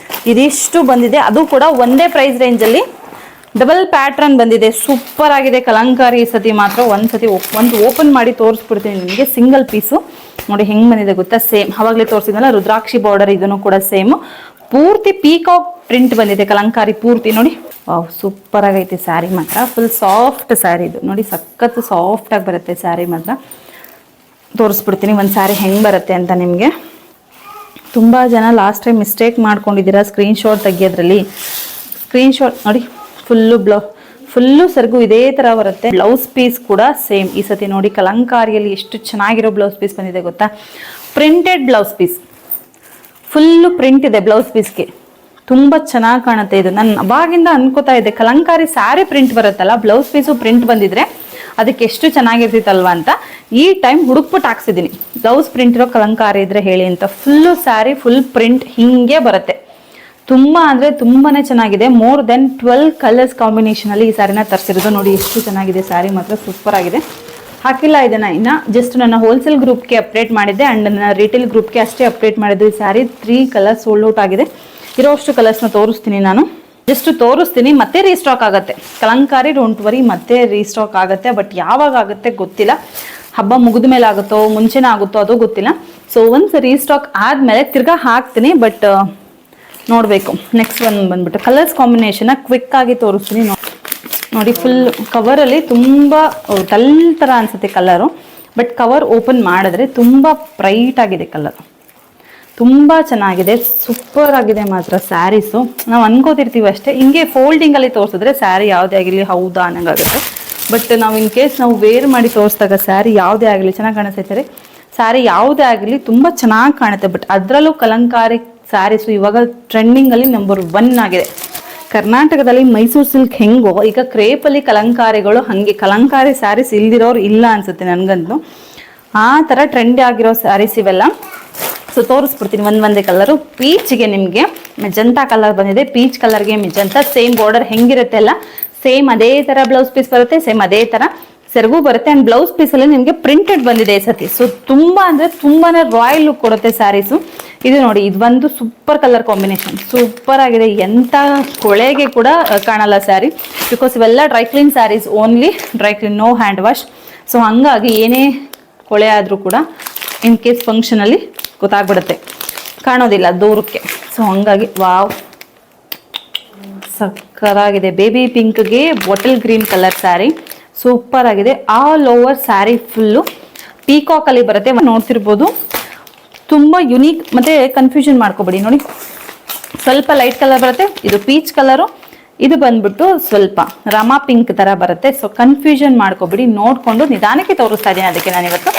ಇದಿಷ್ಟು ಬಂದಿದೆ, ಅದು ಕೂಡ ಒಂದೇ ಪ್ರೈಸ್ ರೇಂಜಲ್ಲಿ ಡಬಲ್ ಪ್ಯಾಟ್ರನ್ ಬಂದಿದೆ. ಸೂಪರ್ ಆಗಿದೆ ಕಲಂಕಾರಿ. ಈ ಸತಿ ಮಾತ್ರ ಒಂದು ಓಪನ್ ಮಾಡಿ ತೋರಿಸ್ಬಿಡ್ತೀನಿ ನಿಮಗೆ. ಸಿಂಗಲ್ ಪೀಸು ನೋಡಿ ಹೆಂಗೆ ಬಂದಿದೆ ಗೊತ್ತಾ, ಸೇಮ್ ಅವಾಗಲೇ ತೋರಿಸಿದ್ನಲ್ಲ ರುದ್ರಾಕ್ಷಿ ಬಾರ್ಡರ್, ಇದನ್ನು ಕೂಡ ಸೇಮ್ ಪೂರ್ತಿ ಪೀಕಾಕ್ ಪ್ರಿಂಟ್ ಬಂದಿದೆ ಕಲಂಕಾರಿ ಪೂರ್ತಿ. ನೋಡಿ ವಾವ್, ಸೂಪರ್ ಆಗೈತೆ ಸ್ಯಾರಿ ಮಾತ್ರ. ಫುಲ್ ಸಾಫ್ಟ್ ಸ್ಯಾರಿ ಇದು ನೋಡಿ, ಸಖತ್ ಸಾಫ್ಟ್ ಆಗಿ ಬರುತ್ತೆ ಸ್ಯಾರಿ ಮಾತ್ರ. ತೋರಿಸ್ಬಿಡ್ತೀನಿ ಒಂದು ಸ್ಯಾರಿ ಹೆಂಗೆ ಬರುತ್ತೆ ಅಂತ ನಿಮಗೆ. ತುಂಬ ಜನ ಲಾಸ್ಟ್ ಟೈಮ್ ಮಿಸ್ಟೇಕ್ ಮಾಡ್ಕೊಂಡಿದ್ದೀರಾ ಸ್ಕ್ರೀನ್ಶಾಟ್ ತೆಗಿಯೋದ್ರಲ್ಲಿ. ಸ್ಕ್ರೀನ್ಶಾಟ್ ನೋಡಿ, ಫುಲ್ಲು ಸೆರಗು ಇದೇ ಥರ ಬರುತ್ತೆ. ಬ್ಲೌಸ್ ಪೀಸ್ ಕೂಡ ಸೇಮ್ ಈ ಸತಿ ನೋಡಿ ಕಲಂಕಾರಿಯಲ್ಲಿ ಎಷ್ಟು ಚೆನ್ನಾಗಿರೋ ಬ್ಲೌಸ್ ಪೀಸ್ ಬಂದಿದೆ ಗೊತ್ತಾ. Printed blouse piece, full print ಇದೆ ಬ್ಲೌಸ್ ಪೀಸ್ಗೆ, ತುಂಬ ಚೆನ್ನಾಗಿ ಕಾಣುತ್ತೆ ಇದು. ನಾನು ಅವಾಗಿಂದ ಅನ್ಕೋತಾ ಇದ್ದೆ ಕಲಂಕಾರಿ ಸ್ಯಾರಿ ಪ್ರಿಂಟ್ ಬರುತ್ತಲ್ಲ, ಬ್ಲೌಸ್ ಪೀಸು ಪ್ರಿಂಟ್ ಬಂದಿದ್ರೆ ಅದಕ್ಕೆ ಎಷ್ಟು ಚೆನ್ನಾಗಿರ್ತಿತ್ತಲ್ವ ಅಂತ. ಈ ಟೈಮ್ ಹುಡುಕ್ಬಿಟ್ಟು ಹಾಕ್ಸಿದ್ದೀನಿ ಬ್ಲೌಸ್ ಪ್ರಿಂಟ್ ಇರೋ ಕಲಂಕಾರಿ ಇದ್ರೆ ಹೇಳಿ ಅಂತ. ಫುಲ್ಲು ಸ್ಯಾರಿ ಫುಲ್ ಪ್ರಿಂಟ್ ಹಿಂಗೆ ಬರುತ್ತೆ. ತುಂಬ ಅಂದರೆ ತುಂಬಾ ಚೆನ್ನಾಗಿದೆ. ಮೋರ್ ದೆನ್ 12 ಕಲರ್ಸ್ ಕಾಂಬಿನೇಷನಲ್ಲಿ ಈ ಸ್ಯಾರಿನ ತರಿಸಿರೋದು. ನೋಡಿ ಎಷ್ಟು ಚೆನ್ನಾಗಿದೆ ಸ್ಯಾರಿ ಮಾತ್ರ, ಸೂಪರ್ ಆಗಿದೆ. ಹಾಕಿಲ್ಲ ಇದನ್ನು ಇನ್ನು, ಜಸ್ಟ್ ನನ್ನ ಹೋಲ್ಸೇಲ್ ಗ್ರೂಪ್ಗೆ ಅಪ್ಡೇಟ್ ಮಾಡಿದ್ದೆ ಆ್ಯಂಡ್ ನನ್ನ ರಿಟೇಲ್ ಗ್ರೂಪ್ಗೆ ಅಷ್ಟೇ ಅಪ್ಡೇಟ್ ಮಾಡಿದ್ದು. ಈ ಸ್ಯಾರಿ 3 ಕಲರ್ಸ್ ಸೋಲ್ಡ್ ಔಟ್ ಆಗಿದೆ. ಇರೋಷ್ಟು ಕಲರ್ಸ್ನ ತೋರಿಸ್ತೀನಿ ನಾನು, ಜಸ್ಟ್ ತೋರಿಸ್ತೀನಿ. ಮತ್ತೆ ರೀಸ್ಟಾಕ್ ಆಗುತ್ತೆ ಕಲಂಕಾರಿ, ಡೋಂಟ್ ವರಿ, ಮತ್ತೆ ರೀಸ್ಟಾಕ್ ಆಗುತ್ತೆ. ಬಟ್ ಯಾವಾಗ ಆಗುತ್ತೆ ಗೊತ್ತಿಲ್ಲ, ಹಬ್ಬ ಮುಗಿದ ಮೇಲೆ ಆಗುತ್ತೋ ಮುಂಚೆನೇ ಆಗುತ್ತೋ ಅದು ಗೊತ್ತಿಲ್ಲ. ಸೊ ಒನ್ಸ್ ರೀಸ್ಟಾಕ್ ಆದಮೇಲೆ ತಿರ್ಗಾ ಹಾಕ್ತೀನಿ, ಬಟ್ ನೋಡಬೇಕು. ನೆಕ್ಸ್ಟ್ ಒಂದು ಬಂದ್ಬಿಟ್ಟು ಕಲರ್ಸ್ ಕಾಂಬಿನೇಷನ್ನ ಕ್ವಿಕ್ ಆಗಿ ತೋರಿಸ್ತೀನಿ ನೋಡಿ. ಫುಲ್ ಕವರಲ್ಲಿ ತುಂಬ ಡಲ್ ಥರ ಅನಿಸುತ್ತೆ ಕಲರು, ಬಟ್ ಕವರ್ ಓಪನ್ ಮಾಡಿದ್ರೆ ತುಂಬ ಬ್ರೈಟ್ ಆಗಿದೆ ಕಲರ್, ತುಂಬ ಚೆನ್ನಾಗಿದೆ, ಸೂಪರ್ ಆಗಿದೆ ಮಾತ್ರ ಸ್ಯಾರೀಸು. ನಾವು ಅನ್ಕೋತಿರ್ತೀವಿ ಅಷ್ಟೇ, ಹಿಂಗೆ ಫೋಲ್ಡಿಂಗಲ್ಲಿ ತೋರಿಸಿದ್ರೆ ಸ್ಯಾರಿ ಯಾವುದೇ ಆಗಿರಲಿ ಹೌದಾ ಅನ್ನಂಗಾಗುತ್ತೆ. ಬಟ್ ನಾವು ಇನ್ ಕೇಸ್ ನಾವು ವೇರ್ ಮಾಡಿ ತೋರಿಸಿದಾಗ ಸ್ಯಾರಿ ಯಾವುದೇ ಆಗಲಿ ಚೆನ್ನಾಗಿ ಕಾಣಿಸ್ತೈತೆ. ಸ್ಯಾರಿ ಯಾವುದೇ ಆಗಲಿ ತುಂಬ ಚೆನ್ನಾಗಿ ಕಾಣುತ್ತೆ. ಬಟ್ ಅದರಲ್ಲೂ ಕಲಂಕಾರಿ ಸ್ಯಾರೀಸು ಇವಾಗ ಟ್ರೆಂಡಿಂಗಲ್ಲಿ ನಂಬರ್ 1 ಆಗಿದೆ. ಕರ್ನಾಟಕದಲ್ಲಿ ಮೈಸೂರು ಸಿಲ್ಕ್ ಹೆಂಗೋ ಈಗ ಕ್ರೇಪಲ್ಲಿ ಕಲಂಕಾರಿಗಳು ಹಾಗೆ. ಕಲಂಕಾರಿ ಸ್ಯಾರೀಸ್ ಇಲ್ದಿರೋರು ಇಲ್ಲ ಅನ್ಸುತ್ತೆ ನನಗಂತೂ. ಆ ಥರ ಟ್ರೆಂಡಿ ಆಗಿರೋ ಸ್ಯಾರೀಸ್ ಇವೆಲ್ಲ. ಸೊ ತೋರಿಸ್ಬಿಡ್ತೀನಿ ಒಂದೇ ಕಲರು. ಪೀಚ್ಗೆ ನಿಮಗೆ ಮೆಜಂತಾ ಕಲರ್ ಬಂದಿದೆ, ಪೀಚ್ ಕಲರ್ಗೆ ಮೆಜಂತಾ. ಸೇಮ್ ಬಾರ್ಡರ್ ಹೆಂಗಿರುತ್ತೆ ಅಲ್ಲ, ಸೇಮ್ ಅದೇ ಥರ ಬ್ಲೌಸ್ ಪೀಸ್ ಬರುತ್ತೆ, ಸೇಮ್ ಅದೇ ಥರ ಸೆರಗು ಬರುತ್ತೆ. ಆ್ಯಂಡ್ ಬ್ಲೌಸ್ ಪೀಸಲ್ಲಿ ನಿಮಗೆ ಪ್ರಿಂಟೆಡ್ ಬಂದಿದೆ ಈ ಸತಿ. ಸೊ ತುಂಬ ಅಂದರೆ ತುಂಬಾ ರಾಯಲ್ ಲುಕ್ ಕೊಡುತ್ತೆ ಸ್ಯಾರೀಸು. ಇದು ನೋಡಿ, ಇದು ಒಂದು ಸೂಪರ್ ಕಲರ್ ಕಾಂಬಿನೇಷನ್, ಸೂಪರ್ ಆಗಿದೆ. ಎಂಥ ಕೊಳೆಗೆ ಕೂಡ ಕಾಣಲ್ಲ ಸ್ಯಾರಿ, ಬಿಕಾಸ್ ಇವೆಲ್ಲ dry clean saris, only dry clean, no hand wash. So ಹಂಗಾಗಿ ಏನೇ ಕೊಳೆ ಆದರೂ ಕೂಡ ಇನ್ ಕೇಸ್ ಫಂಕ್ಷನಲ್ಲಿ ಗೊತ್ತಾಗ್ಬಿಡುತ್ತೆ, ಕಾಣೋದಿಲ್ಲ ದೂರಕ್ಕೆ. ಸೊ ಹಂಗಾಗಿ ವಾವ್, ಸಕ್ಕತ್ತಾಗಿದೆ. ಬೇಬಿ ಪಿಂಕ್ಗೆ bottle green colour sari, super ಆಗಿದೆ. ಆಲ್ ಓವರ್ ಸ್ಯಾರಿ ಫುಲ್ಲು ಪೀಕಾಕಲ್ಲಿ ಬರುತ್ತೆ, ನೋಡ್ತಿರ್ಬೋದು. ತುಂಬ ಯುನೀಕ್, ಮತ್ತು ಕನ್ಫ್ಯೂಷನ್ ಮಾಡ್ಕೊಬೇಡಿ. ನೋಡಿ, ಸ್ವಲ್ಪ ಲೈಟ್ ಕಲರ್ ಬರುತ್ತೆ, ಇದು ಪೀಚ್ ಕಲರು, ಇದು ಬಂದ್ಬಿಟ್ಟು ಸ್ವಲ್ಪ ರಾಮಾ ಪಿಂಕ್ ಥರ ಬರುತ್ತೆ. ಸೊ ಕನ್ಫ್ಯೂಷನ್ ಮಾಡ್ಕೊಬೇಡಿ, ನೋಡಿಕೊಂಡು ನಿಧಾನಕ್ಕೆ ತೋರಿಸ್ತಾ ಇದ್ದೀನಿ. ಅದಕ್ಕೆ ನಾನು ಇವತ್ತು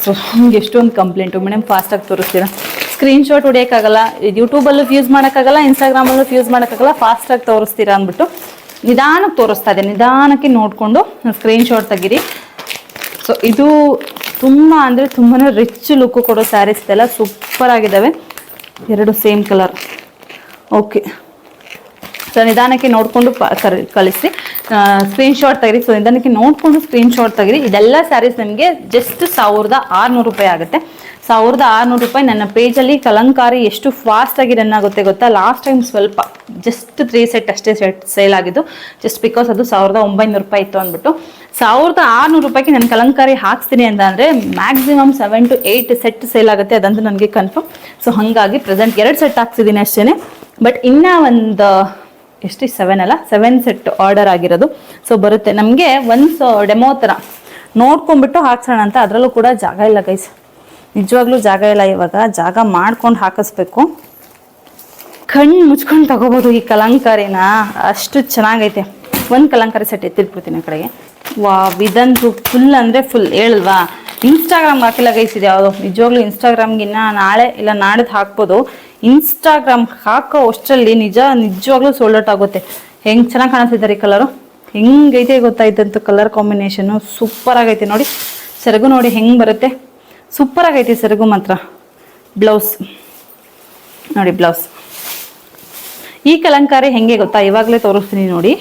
ಸೊ ಎಷ್ಟೊಂದು ಕಂಪ್ಲೇಂಟು, ಮೇಡಮ್ ಫಾಸ್ಟಾಗಿ ತೋರಿಸ್ತೀರಾ. ಸ್ಕ್ರೀನ್ಶಾಟ್ ಹೊಡಿಯೋಕ್ಕಾಗಲ್ಲ, ಯೂಟ್ಯೂಬಲ್ಲೂ ಯೂಸ್ ಮಾಡೋಕ್ಕಾಗಲ್ಲ, ಇನ್ಸ್ಟಾಗ್ರಾಮಲ್ಲೂ ಯೂಸ್ ಮಾಡೋಕ್ಕಾಗಲ್ಲ, ಫಾಸ್ಟಾಗಿ ತೋರಿಸ್ತೀರಾ ಅಂದ್ಬಿಟ್ಟು ನಿಧಾನಕ್ಕೆ ತೋರಿಸ್ತಾ ಇದೆ. ನಿಧಾನಕ್ಕೆ ನೋಡಿಕೊಂಡು ಸ್ಕ್ರೀನ್ಶಾಟ್ ತೆಗೀರಿ. ಸೊ ಇದು ತುಂಬ ಅಂದರೆ ತುಂಬಾ ರಿಚ್ ಲುಕ್ಕು ಕೊಡೋ ಸ್ಯಾರೀಸ್ ಇದೆಲ್ಲ ಸೂಪರ್ ಆಗಿದ್ದಾವೆ. 2 ಸೇಮ್ ಕಲರ್. ಓಕೆ, ಸೊ ನಿಧಾನಕ್ಕೆ ನೋಡಿಕೊಂಡು ಕಳಿಸಿ, ಸ್ಕ್ರೀನ್ಶಾಟ್ ತೆಗಿರಿ. ಸೊ ನಿಧಾನಕ್ಕೆ ನೋಡಿಕೊಂಡು ಸ್ಕ್ರೀನ್ಶಾಟ್ ತೆಗಿರಿ. ಇದೆಲ್ಲ ಸ್ಯಾರೀಸ್ ನಿಮಗೆ ಜಸ್ಟ್ 1600 ರೂಪಾಯಿ ಆಗುತ್ತೆ. 1600 ರೂಪಾಯಿ. ನನ್ನ ಪೇಜಲ್ಲಿ ಕಲಂಕಾರಿ ಎಷ್ಟು ಫಾಸ್ಟಾಗಿ ರನ್ ಆಗುತ್ತೆ ಗೊತ್ತಾ? ಲಾಸ್ಟ್ ಟೈಮ್ ಸ್ವಲ್ಪ ಜಸ್ಟ್ 3 ಸೆಟ್ ಅಷ್ಟೇ ಸೇಲ್ ಆಗಿದ್ದು, ಜಸ್ಟ್ ಬಿಕಾಸ್ ಅದು 1900 ರೂಪಾಯಿ ಇತ್ತು ಅಂದ್ಬಿಟ್ಟು. 1600 ರೂಪಾಯಿಗೆ ನಾನು ಕಲಂಕಾರಿ ಹಾಕ್ಸ್ತೀನಿ ಅಂತ ಅಂದರೆ ಮ್ಯಾಕ್ಸಿಮಮ್ 7 to 8 ಸೆಟ್ ಸೇಲ್ ಆಗುತ್ತೆ, ಅದಂತೂ ನನಗೆ ಕನ್ಫರ್ಮ್. ಸೊ ಹಾಗಾಗಿ ಪ್ರೆಸೆಂಟ್ 2 ಸೆಟ್ ಹಾಕ್ಸಿದ್ದೀನಿ ಅಷ್ಟೇ. ಬಟ್ ಇನ್ನೂ ಒಂದು 7 ಸೆಟ್ ಆರ್ಡರ್ ಆಗಿರೋದು. ಸೊ ಬರುತ್ತೆ ನಮಗೆ ಒಂದು ಡೆಮೋ ಥರ ನೋಡ್ಕೊಂಡ್ಬಿಟ್ಟು ಹಾಕ್ಸೋಣ ಅಂತ. ಅದರಲ್ಲೂ ಕೂಡ ಜಾಗ ಇಲ್ಲ ಗೈಸ್, ನಿಜವಾಗ್ಲೂ ಜಾಗ ಇಲ್ಲ. ಇವಾಗ ಜಾಗ ಮಾಡ್ಕೊಂಡು ಹಾಕಿಸ್ಬೇಕು. ಕಣ್ಣು ಮುಚ್ಕೊಂಡು ತಗೋಬೋದು ಈ ಕಲಂಕಾರಿನ, ಅಷ್ಟು ಚೆನ್ನಾಗೈತೆ. ಒಂದು ಕಲಂಕಾರಿ ಸೆಟ್ ಎತ್ತಿಟ್ಬಿಡ್ತೀನಿ ಆ ಕಡೆಗೆ. ಇದಂತೂ ಫುಲ್ ಅಂದರೆ ಫುಲ್ ಹೇಳಲ್ವಾ. ಇನ್ಸ್ಟಾಗ್ರಾಮ್ಗೆ ಹಾಕಿಲ್ಲ ಗೈಸ್ ಇದು ಯಾವುದು. ನಿಜವಾಗ್ಲೂ ಇನ್ಸ್ಟಾಗ್ರಾಮ್ಗಿನ್ನ ನಾಳೆ ಇಲ್ಲ ನಾಡಿದ್ದು ಹಾಕ್ಬೋದು. ಇನ್ಸ್ಟಾಗ್ರಾಮ್ಗೆ ಹಾಕೋ ಅಷ್ಟರಲ್ಲಿ ನಿಜವಾಗ್ಲೂ ಸೋಲ್ಡ್ ಔಟ್ ಆಗುತ್ತೆ. ಹೆಂಗೆ ಚೆನ್ನಾಗಿ ಕಾಣಿಸ್ತಿದ್ದಾರೆ ಈ ಕಲರು, ಹೆಂಗೈತೆ ಗೊತ್ತಾಯ್ತಂತ ಕಲರ್ ಕಾಂಬಿನೇಷನು ಸೂಪರ್ ಆಗೈತೆ. ನೋಡಿ ಸೆರಗು ನೋಡಿ ಹೆಂಗೆ ಬರುತ್ತೆ, ಸೂಪರ್ ಆಗೈತೆ ಸೆರಗು ಮಾತ್ರ. ಬ್ಲೌಸ್ ನೋಡಿ, ಬ್ಲೌಸ್ ಈ ಕಲಂಕಾರಿ ಹೆಂಗೆ ಗೊತ್ತಾ, ಇವಾಗಲೇ ತೋರಿಸ್ತೀನಿ ನೋಡಿ.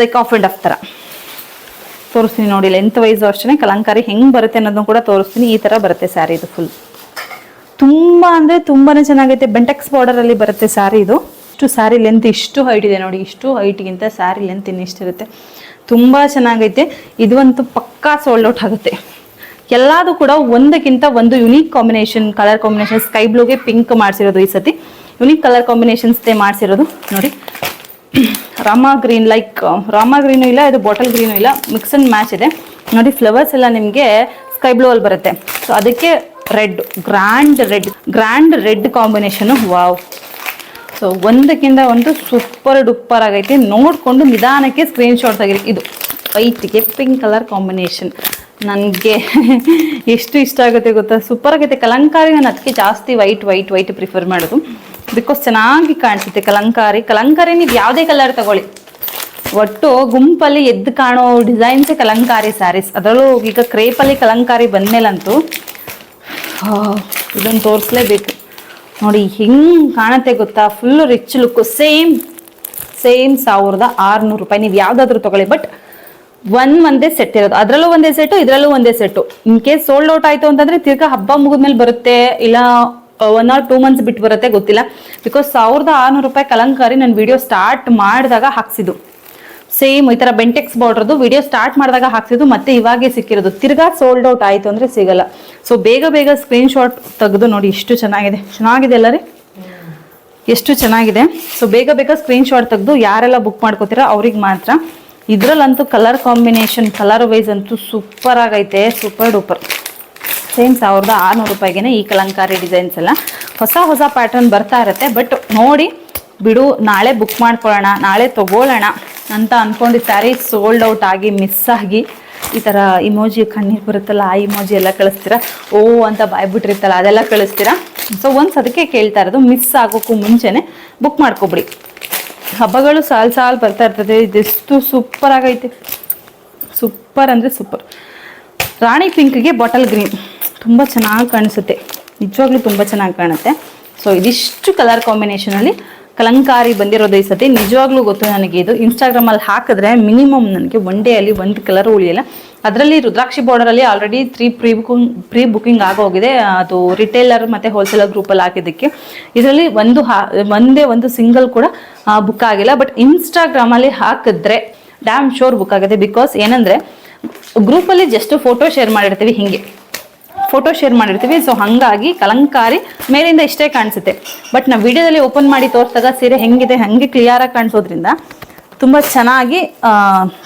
ಲೈಕ್ ಆಫ್ ಆ್ಯಂಡ್ ಆಫ್ ಥರ ತೋರಿಸ್ತೀನಿ ನೋಡಿ. ಲೆಂತ್ ವೈಸು ಅಷ್ಟೇ ಕಲಂಕಾರಿ ಹೆಂಗೆ ಬರುತ್ತೆ ಅನ್ನೋದನ್ನು ಕೂಡ ತೋರಿಸ್ತೀನಿ. ಈ ಥರ ಬರುತ್ತೆ ಸ್ಯಾರಿ. ಇದು ಫುಲ್ ತುಂಬ ಅಂದರೆ ತುಂಬಾ ಚೆನ್ನಾಗೈತೆ. ಬೆಂಟೆಕ್ಸ್ ಬಾರ್ಡರಲ್ಲಿ ಬರುತ್ತೆ ಸ್ಯಾರಿ ಇದು. ಇಷ್ಟು ಸ್ಯಾರಿ ಲೆಂತ್ ಇಷ್ಟು ಹೈಟ್ ಇದೆ ನೋಡಿ. ಇಷ್ಟು ಹೈಟ್ಗಿಂತ ಸ್ಯಾರಿ ಲೆಂತ್ ಇನ್ನಿಷ್ಟಿರುತ್ತೆ. ತುಂಬ ಚೆನ್ನಾಗೈತೆ. ಇದು ಅಂತೂ ಪಕ್ಕಾ ಸೋಲ್ಡ್ ಔಟ್ ಆಗುತ್ತೆ. ಎಲ್ಲದೂ ಕೂಡ ಒಂದಕ್ಕಿಂತ ಒಂದು unique combination, colour combination. Sky ಬ್ಲೂಗೆ ಪಿಂಕ್ ಮಾಡಿಸಿರೋದು ಈ ಸತಿ. ಯುನೀಕ್ ಕಲರ್ ಕಾಂಬಿನೇಷನ್ಸ್ದೇ ಮಾಡಿಸಿರೋದು ನೋಡಿ. Rama green, like Rama green ಇಲ್ಲ, ಇದು ಬಾಟಲ್ ಗ್ರೀನು ಇಲ್ಲ, ಮಿಕ್ಸ್ ಅಂಡ್ ಮ್ಯಾಚ್ ಇದೆ ನೋಡಿ. ಫ್ಲವರ್ಸ್ ಎಲ್ಲ ನಿಮಗೆ ಸ್ಕೈ ಬ್ಲೂ ಅಲ್ಲಿ ಬರುತ್ತೆ. ಸೊ ಅದಕ್ಕೆ red, grand red combination. Wow. So ಒಂದಕ್ಕಿಂತ ಒಂದು ಸೂಪರ್ ಡೂಪರ್ ಆಗೈತೆ. ನೋಡಿಕೊಂಡು ನಿಧಾನಕ್ಕೆ ಸ್ಕ್ರೀನ್ಶಾಟ್ ತೆಗೀರಿ. ಇದು ವೈಟ್ಗೆ ಪಿಂಕ್ ಕಲರ್ ಕಾಂಬಿನೇಷನ್ ನನಗೆ ಎಷ್ಟು ಇಷ್ಟ ಆಗುತ್ತೆ ಗೊತ್ತಾ, ಸೂಪರ್ ಆಗೈತೆ. ಕಲಂಕಾರಿ ನಾನು ಅದಕ್ಕೆ ಜಾಸ್ತಿ ವೈಟ್ ಪ್ರಿಫರ್ ಮಾಡೋದು, ಬಿಕಾಸ್ ಚೆನ್ನಾಗಿ ಕಾಣಿಸುತ್ತೆ ಕಲಂಕಾರಿ. ನೀವು ಯಾವುದೇ ಕಲರ್ ತಗೊಳ್ಳಿ, ಒಟ್ಟು ಗುಂಪಲ್ಲಿ ಎದ್ದು ಕಾಣೋ ಡಿಸೈನ್ಸೇ ಕಲಂಕಾರಿ ಸ್ಯಾರೀಸ್. ಅದರಲ್ಲೂ ಈಗ ಕ್ರೇಪಲ್ಲಿ ಕಲಂಕಾರಿ ಬಂದಮೇಲಂತೂ ಇದನ್ನು ತೋರಿಸ್ಲೇಬೇಕು ನೋಡಿ. ಹೆಂಗೆ ಕಾಣುತ್ತೆ ಗೊತ್ತಾ, ಫುಲ್ಲು ರಿಚ್ ಲುಕ್ಕು. ಸೇಮ್ 1600 ರೂಪಾಯಿ. ನೀವು ಯಾವುದಾದ್ರೂ ತಗೊಳ್ಳಿ, ಬಟ್ ಒಂದೇ ಸೆಟ್ ಇರೋದು. ಅದರಲ್ಲೂ ಒಂದೇ ಸೆಟ್ಟು, ಇದರಲ್ಲೂ ಒಂದೇ set. In case sold out ಆಯಿತು ಅಂತಂದರೆ ತಿರ್ಗಾ ಹಬ್ಬ ಮುಗಿದ್ಮೇಲೆ ಬರುತ್ತೆ, ಇಲ್ಲ 1 or 2 months ಬಿಟ್ಟು ಬರುತ್ತೆ, ಗೊತ್ತಿಲ್ಲ. ಬಿಕಾಸ್ 1600 ರೂಪಾಯಿ ಕಲಂಕಾರಿ ನಾನು ವಿಡಿಯೋ ಸ್ಟಾರ್ಟ್ ಮಾಡಿದಾಗ ಹಾಕ್ಸಿದ್ದು. ಸೇಮ್ ಈ ಥರ ಬೆಂಟೆಕ್ಸ್ ಬಾರ್ಡ್ರದ್ದು ವಿಡಿಯೋ ಸ್ಟಾರ್ಟ್ ಮಾಡಿದಾಗ ಹಾಕ್ಸಿದ್ದು, ಮತ್ತೆ ಇವಾಗೇ ಸಿಕ್ಕಿರೋದು. ತಿರ್ಗಾ ಸೋಲ್ಡ್ ಔಟ್ ಆಯಿತು ಅಂದರೆ ಸಿಗಲ್ಲ. ಸೊ ಬೇಗ ಸ್ಕ್ರೀನ್ಶಾಟ್ ತೆಗೆದು ನೋಡಿ. ಎಷ್ಟು ಚೆನ್ನಾಗಿದೆ ಅಲ್ಲ ರೀ, ಎಷ್ಟು ಚೆನ್ನಾಗಿದೆ. ಸೊ ಬೇಗ ಸ್ಕ್ರೀನ್ಶಾಟ್ ತೆಗೆದು ಯಾರೆಲ್ಲ ಬುಕ್ ಮಾಡ್ಕೋತೀರಾ ಅವ್ರಿಗೆ ಮಾತ್ರ. ಇದರಲ್ಲಂತೂ ಕಲರ್ ಕಾಂಬಿನೇಷನ್, ಕಲರ್ ವೈಸ್ ಅಂತೂ ಸೂಪರ್ ಆಗೈತೆ, ಸೂಪರ್ ಡೂಪರ್. ಸೇಮ್ 1600 ರೂಪಾಯಿಗೆ ಈ ಕಲಂಕಾರಿ ಡಿಸೈನ್ಸ್ ಎಲ್ಲ ಹೊಸ ಪ್ಯಾಟರ್ನ್ ಬರ್ತಾ ಇರುತ್ತೆ. ಬಟ್ ನೋಡಿ ಬಿಡು, ನಾಳೆ ಬುಕ್ ಮಾಡ್ಕೊಳ್ಳೋಣ, ನಾಳೆ ತೊಗೊಳ್ಳೋಣ ಅಂತ ಅಂದ್ಕೊಂಡು ಸ್ಯಾರಿ ಸೋಲ್ಡ್ ಔಟ್ ಆಗಿ ಮಿಸ್ ಆಗಿ ಈ ಥರ ಇಮೋಜಿ ಕಣ್ಣೀರು ಬರುತ್ತಲ್ಲ, ಆ ಇಮೋಜಿ ಎಲ್ಲ ಕಳಿಸ್ತೀರಾ, ಓ ಅಂತ ಬಾಯ್ಬಿಟ್ಟಿರ್ತಲ್ಲ ಅದೆಲ್ಲ ಕಳಿಸ್ತೀರಾ. ಸೊ ಒಂದ್ಸ ಅದಕ್ಕೆ ಕೇಳ್ತಾ ಇರೋದು, ಮಿಸ್ ಆಗೋಕ್ಕೂ ಮುಂಚೆನೆ ಬುಕ್ ಮಾಡ್ಕೊಬಿಡಿ. ಹಬ್ಬಗಳು ಸಾಲು ಬರ್ತಾ ಇರ್ತದೆ. ಇದೆಷ್ಟು ಸೂಪರ್ ಆಗೈತೆ, ಸೂಪರ್ ಅಂದರೆ ಸೂಪರ್. ರಾಣಿ ಪಿಂಕ್ಗೆ ಬಾಟಲ್ ಗ್ರೀನ್ ತುಂಬ ಚೆನ್ನಾಗಿ ಕಾಣಿಸುತ್ತೆ, ನಿಜವಾಗ್ಲೂ ತುಂಬ ಚೆನ್ನಾಗಿ ಕಾಣುತ್ತೆ. ಸೊ ಇದಿಷ್ಟು ಕಲರ್ ಕಾಂಬಿನೇಷನಲ್ಲಿ ಕಲಂಕಾರಿ ಬಂದಿರೋದು ಈ ಸತಿ. ನಿಜವಾಗ್ಲೂ ಗೊತ್ತು ನನಗೆ, ಇದು ಇನ್ಸ್ಟಾಗ್ರಾಮಲ್ಲಿ ಹಾಕಿದ್ರೆ ಮಿನಿಮಮ್ ನನಗೆ 1 day ಅಲ್ಲಿ 1 ಕಲರ್ ಉಳಿಯಲ್ಲ. ಅದರಲ್ಲಿ ರುದ್ರಾಕ್ಷಿ ಬಾರ್ಡರಲ್ಲಿ ಆಲ್ರೆಡಿ 3 ಪ್ರೀ ಬುಕಿಂಗ್ ಆಗೋಗಿದೆ. ಅದು ರಿಟೇಲರ್ ಮತ್ತು ಹೋಲ್ಸೇಲರ್ ಗ್ರೂಪಲ್ಲಿ ಹಾಕಿದ್ದಕ್ಕೆ. ಇದರಲ್ಲಿ ಒಂದೇ ಒಂದು ಸಿಂಗಲ್ ಕೂಡ ಬುಕ್ ಆಗಿಲ್ಲ. ಬಟ್ ಇನ್ಸ್ಟಾಗ್ರಾಮಲ್ಲಿ ಹಾಕಿದ್ರೆ ಡ್ಯಾಮ್ ಶೋರ್ ಬುಕ್ ಆಗುತ್ತೆ. ಬಿಕಾಸ್ ಏನಂದರೆ ಗ್ರೂಪಲ್ಲಿ ಜಸ್ಟ್ ಫೋಟೋ ಶೇರ್ ಮಾಡಿರ್ತೀವಿ, ಹಿಂಗೆ ಫೋಟೋ ಶೇರ್ ಮಾಡಿರ್ತೀವಿ. ಸೊ ಹಾಗಾಗಿ ಕಲಂಕಾರಿ ಮೇಲಿಂದ ಇಷ್ಟೇ ಕಾಣಿಸುತ್ತೆ. ಬಟ್ ನಾವು ವಿಡಿಯೋದಲ್ಲಿ ಓಪನ್ ಮಾಡಿ ತೋರಿಸಿದಾಗ ಸೀರೆ ಹೆಂಗಿದೆ ಹಾಗೆ ಕ್ಲಿಯರಾಗಿ ಕಾಣಿಸೋದ್ರಿಂದ ತುಂಬ ಚೆನ್ನಾಗಿ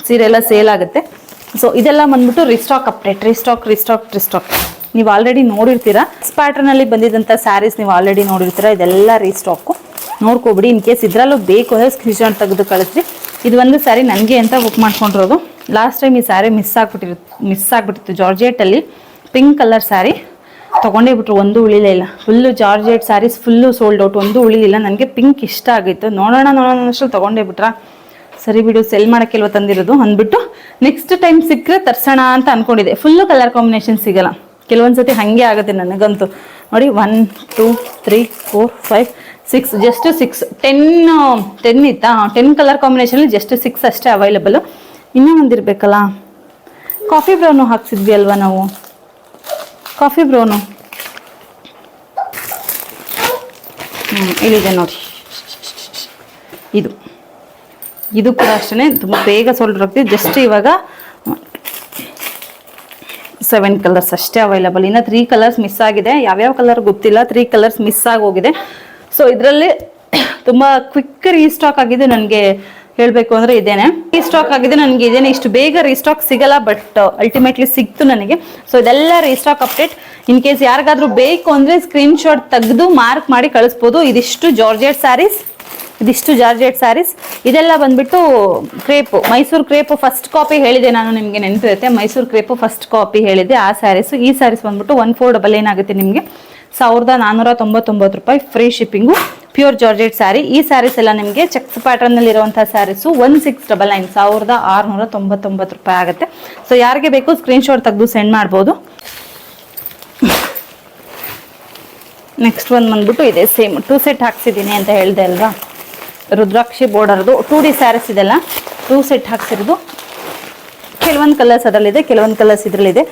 ಸೀರೆ ಎಲ್ಲ ಸೇಲ್ ಆಗುತ್ತೆ. ಸೊ ಇದೆಲ್ಲ ಬಂದ್ಬಿಟ್ಟು ರಿಸ್ಟಾಕ್ ಅಪ್ಡೇಟ್, ರಿಸ್ಟಾಕ್ ನೀವು ಆಲ್ರೆಡಿ ನೋಡಿರ್ತೀರಾ. ಪ್ಯಾಟರ್ನಲ್ಲಿ ಬಂದಿದ್ದಂಥ ಸ್ಯಾರೀಸ್ ನೀವು ಆಲ್ರೆಡಿ ನೋಡಿರ್ತೀರಾ. ಇದೆಲ್ಲ ರೀಸ್ಟಾಕು, ನೋಡ್ಕೊಬಿಡಿ. ಇನ್ ಕೇಸ್ ಇದರಲ್ಲೂ ಬೇಕು ಅಂದರೆ ಸ್ಕ್ರೀನ್ಶಾಟ್ ತೆಗೆದು ಕಳಿಸ್ರಿ. ಇದು ಒಂದು ಸ್ಯಾರಿ ನನಗೆ ಅಂತ ಬುಕ್ ಮಾಡ್ಕೊಂಡಿರೋದು. ಲಾಸ್ಟ್ ಟೈಮ್ ಈ ಸ್ಯಾರಿ ಮಿಸ್ ಆಗ್ಬಿಟ್ಟಿತ್ತು. ಜಾರ್ಜೆಟಲ್ಲಿ ಪಿಂಕ್ ಕಲರ್ ಸ್ಯಾರಿ ತೊಗೊಂಡೇ ಬಿಟ್ರು, ಒಂದು ಉಳಿಲೇ ಇಲ್ಲ. Full georgette saris full sold out, ಒಂದು ಉಳಿಲಿಲ್ಲ. ನನಗೆ ಪಿಂಕ್ ಇಷ್ಟ ಆಗಿತ್ತು, ನೋಡೋಣ ಅಷ್ಟು ತೊಗೊಂಡೇ ಬಿಟ್ರಾ. ಸರಿ ಬಿಡು, ಸೆಲ್ ಮಾಡೋಕ್ಕೆಲ್ವ ತಂದಿರೋದು ಅಂದ್ಬಿಟ್ಟು ನೆಕ್ಸ್ಟ್ ಟೈಮ್ ಸಿಕ್ಕರೆ ತರ್ಸೋಣ ಅಂತ ಅಂದ್ಕೊಂಡಿದ್ದೆ. ಫುಲ್ಲು ಕಲರ್ ಕಾಂಬಿನೇಷನ್ ಸಿಗಲ್ಲ, ಕೆಲವೊಂದ್ಸತಿ ಹಾಗೆ ಆಗುತ್ತೆ ನನಗಂತೂ. ನೋಡಿ 1 2 3 4 5 6, ಜಸ್ಟ್ 6 10 ಇತ್ತಾ, 10 ಕಲರ್ ಕಾಂಬಿನೇಷನಲ್ಲಿ ಜಸ್ಟ್ 6 ಅಷ್ಟೇ ಅವೈಲಬಲ್. ಇನ್ನೂ ಒಂದಿರಬೇಕಲ್ಲ, ಕಾಫಿ ಬ್ರೌನು ಹಾಕ್ಸಿದ್ವಿ ಅಲ್ವಾ ನಾವು, ಕಾಫಿ ಬ್ರೌನು ಇಲ್ಲಿದೆ ನೋಡಿ. ಇದು ಕೂಡ ಅಷ್ಟೇ ತುಂಬ ಬೇಗ ಸೋಲ್ಡ್ ಆಗ್ತಿದೆ. ಜಸ್ಟ್ ಇವಾಗ 7 ಕಲರ್ಸ್ ಅಷ್ಟೇ ಅವೈಲಬಲ್. ಇನ್ನು 3 ಕಲರ್ಸ್ ಮಿಸ್ ಆಗಿದೆ, ಯಾವ್ಯಾವ ಕಲರ್ ಗೊತ್ತಿಲ್ಲ. 3 ಕಲರ್ಸ್ ಮಿಸ್ ಆಗೋಗಿದೆ. ಸೊ ಇದರಲ್ಲಿ ತುಂಬ ಕ್ವಿಕ್ ರೀಸ್ಟಾಕ್ ಆಗಿದೆ. ನನಗೆ ಹೇಳಬೇಕು ಅಂದರೆ ಇದೇನೆ ರೀಸ್ಟಾಕ್ ಆಗಿದೆ, ನನಗೆ ಇದೇನೆ. ಇಷ್ಟು ಬೇಗ ರೀಸ್ಟಾಕ್ ಸಿಗಲ್ಲ, ಬಟ್ ಅಲ್ಟಿಮೇಟ್ಲಿ ಸಿಕ್ತು ನನಗೆ. ಸೊ ಇದೆಲ್ಲ ರೀಸ್ಟಾಕ್ ಅಪ್ಡೇಟ್. ಇನ್ ಕೇಸ್ ಯಾರಿಗಾದ್ರೂ ಬೇಕು ಅಂದರೆ ಸ್ಕ್ರೀನ್ಶಾಟ್ ತೆಗೆದು ಮಾರ್ಕ್ ಮಾಡಿ ಕಳಿಸ್ಬೋದು. ಇದಿಷ್ಟು ಜಾರ್ಜೆಟ್ ಸ್ಯಾರೀಸ್. ಇದೆಲ್ಲ ಬಂದ್ಬಿಟ್ಟು crepe, Mysore crepe first copy ಹೇಳಿದೆ ನಾನು, ನಿಮಗೆ ನೆನಪಿರುತ್ತೆ. ಮೈಸೂರು ಕ್ರೇಪು ಫಸ್ಟ್ ಕಾಪಿ ಹೇಳಿದೆ, ಆ ಸ್ಯಾರೀಸು. ಈ ಸ್ಯಾರೀಸ್ ಬಂದ್ಬಿಟ್ಟು 1499 ಏನಾಗುತ್ತೆ ನಿಮಗೆ, 1499 ರೂಪಾಯಿ, free shipping, pure georgette sari. ಈ ಸ್ಯಾರೀಸ್ ಎಲ್ಲ ನಿಮಗೆ ಚೆಕ್ಸ್ ಪ್ಯಾಟರ್ನಲ್ಲಿ ಇರುವಂಥ ಸ್ಯಾರೀಸು 1699, 1699 ರೂಪಾಯಿ ಆಗುತ್ತೆ. ಸೊ ಯಾರಿಗೆ ಬೇಕು ಸ್ಕ್ರೀನ್ಶಾಟ್ ತೆಗೆದು ಸೆಂಡ್ ಮಾಡ್ಬೋದು. ನೆಕ್ಸ್ಟ್ ಒಂದು ಬಂದ್ಬಿಟ್ಟು ಇದೆ, ಸೇಮ್ 2 ಸೆಟ್ ಹಾಕ್ಸಿದ್ದೀನಿ ಅಂತ ಹೇಳಿದೆ ಅಲ್ವಾ, ರುದ್ರಾಕ್ಷಿ ಬೋರ್ಡರ್ದು 2D ಸ್ಯಾರೀಸ್ ಇದೆಲ್ಲ 2 ಸೆಟ್ ಹಾಕ್ಸಿರೋದು. ಕೆಲವೊಂದು ಕಲರ್ಸ್ ಅದರಲ್ಲಿದೆ, ಕೆಲವೊಂದು ಕಲರ್ಸ್ ಇದರಲ್ಲಿದೆ.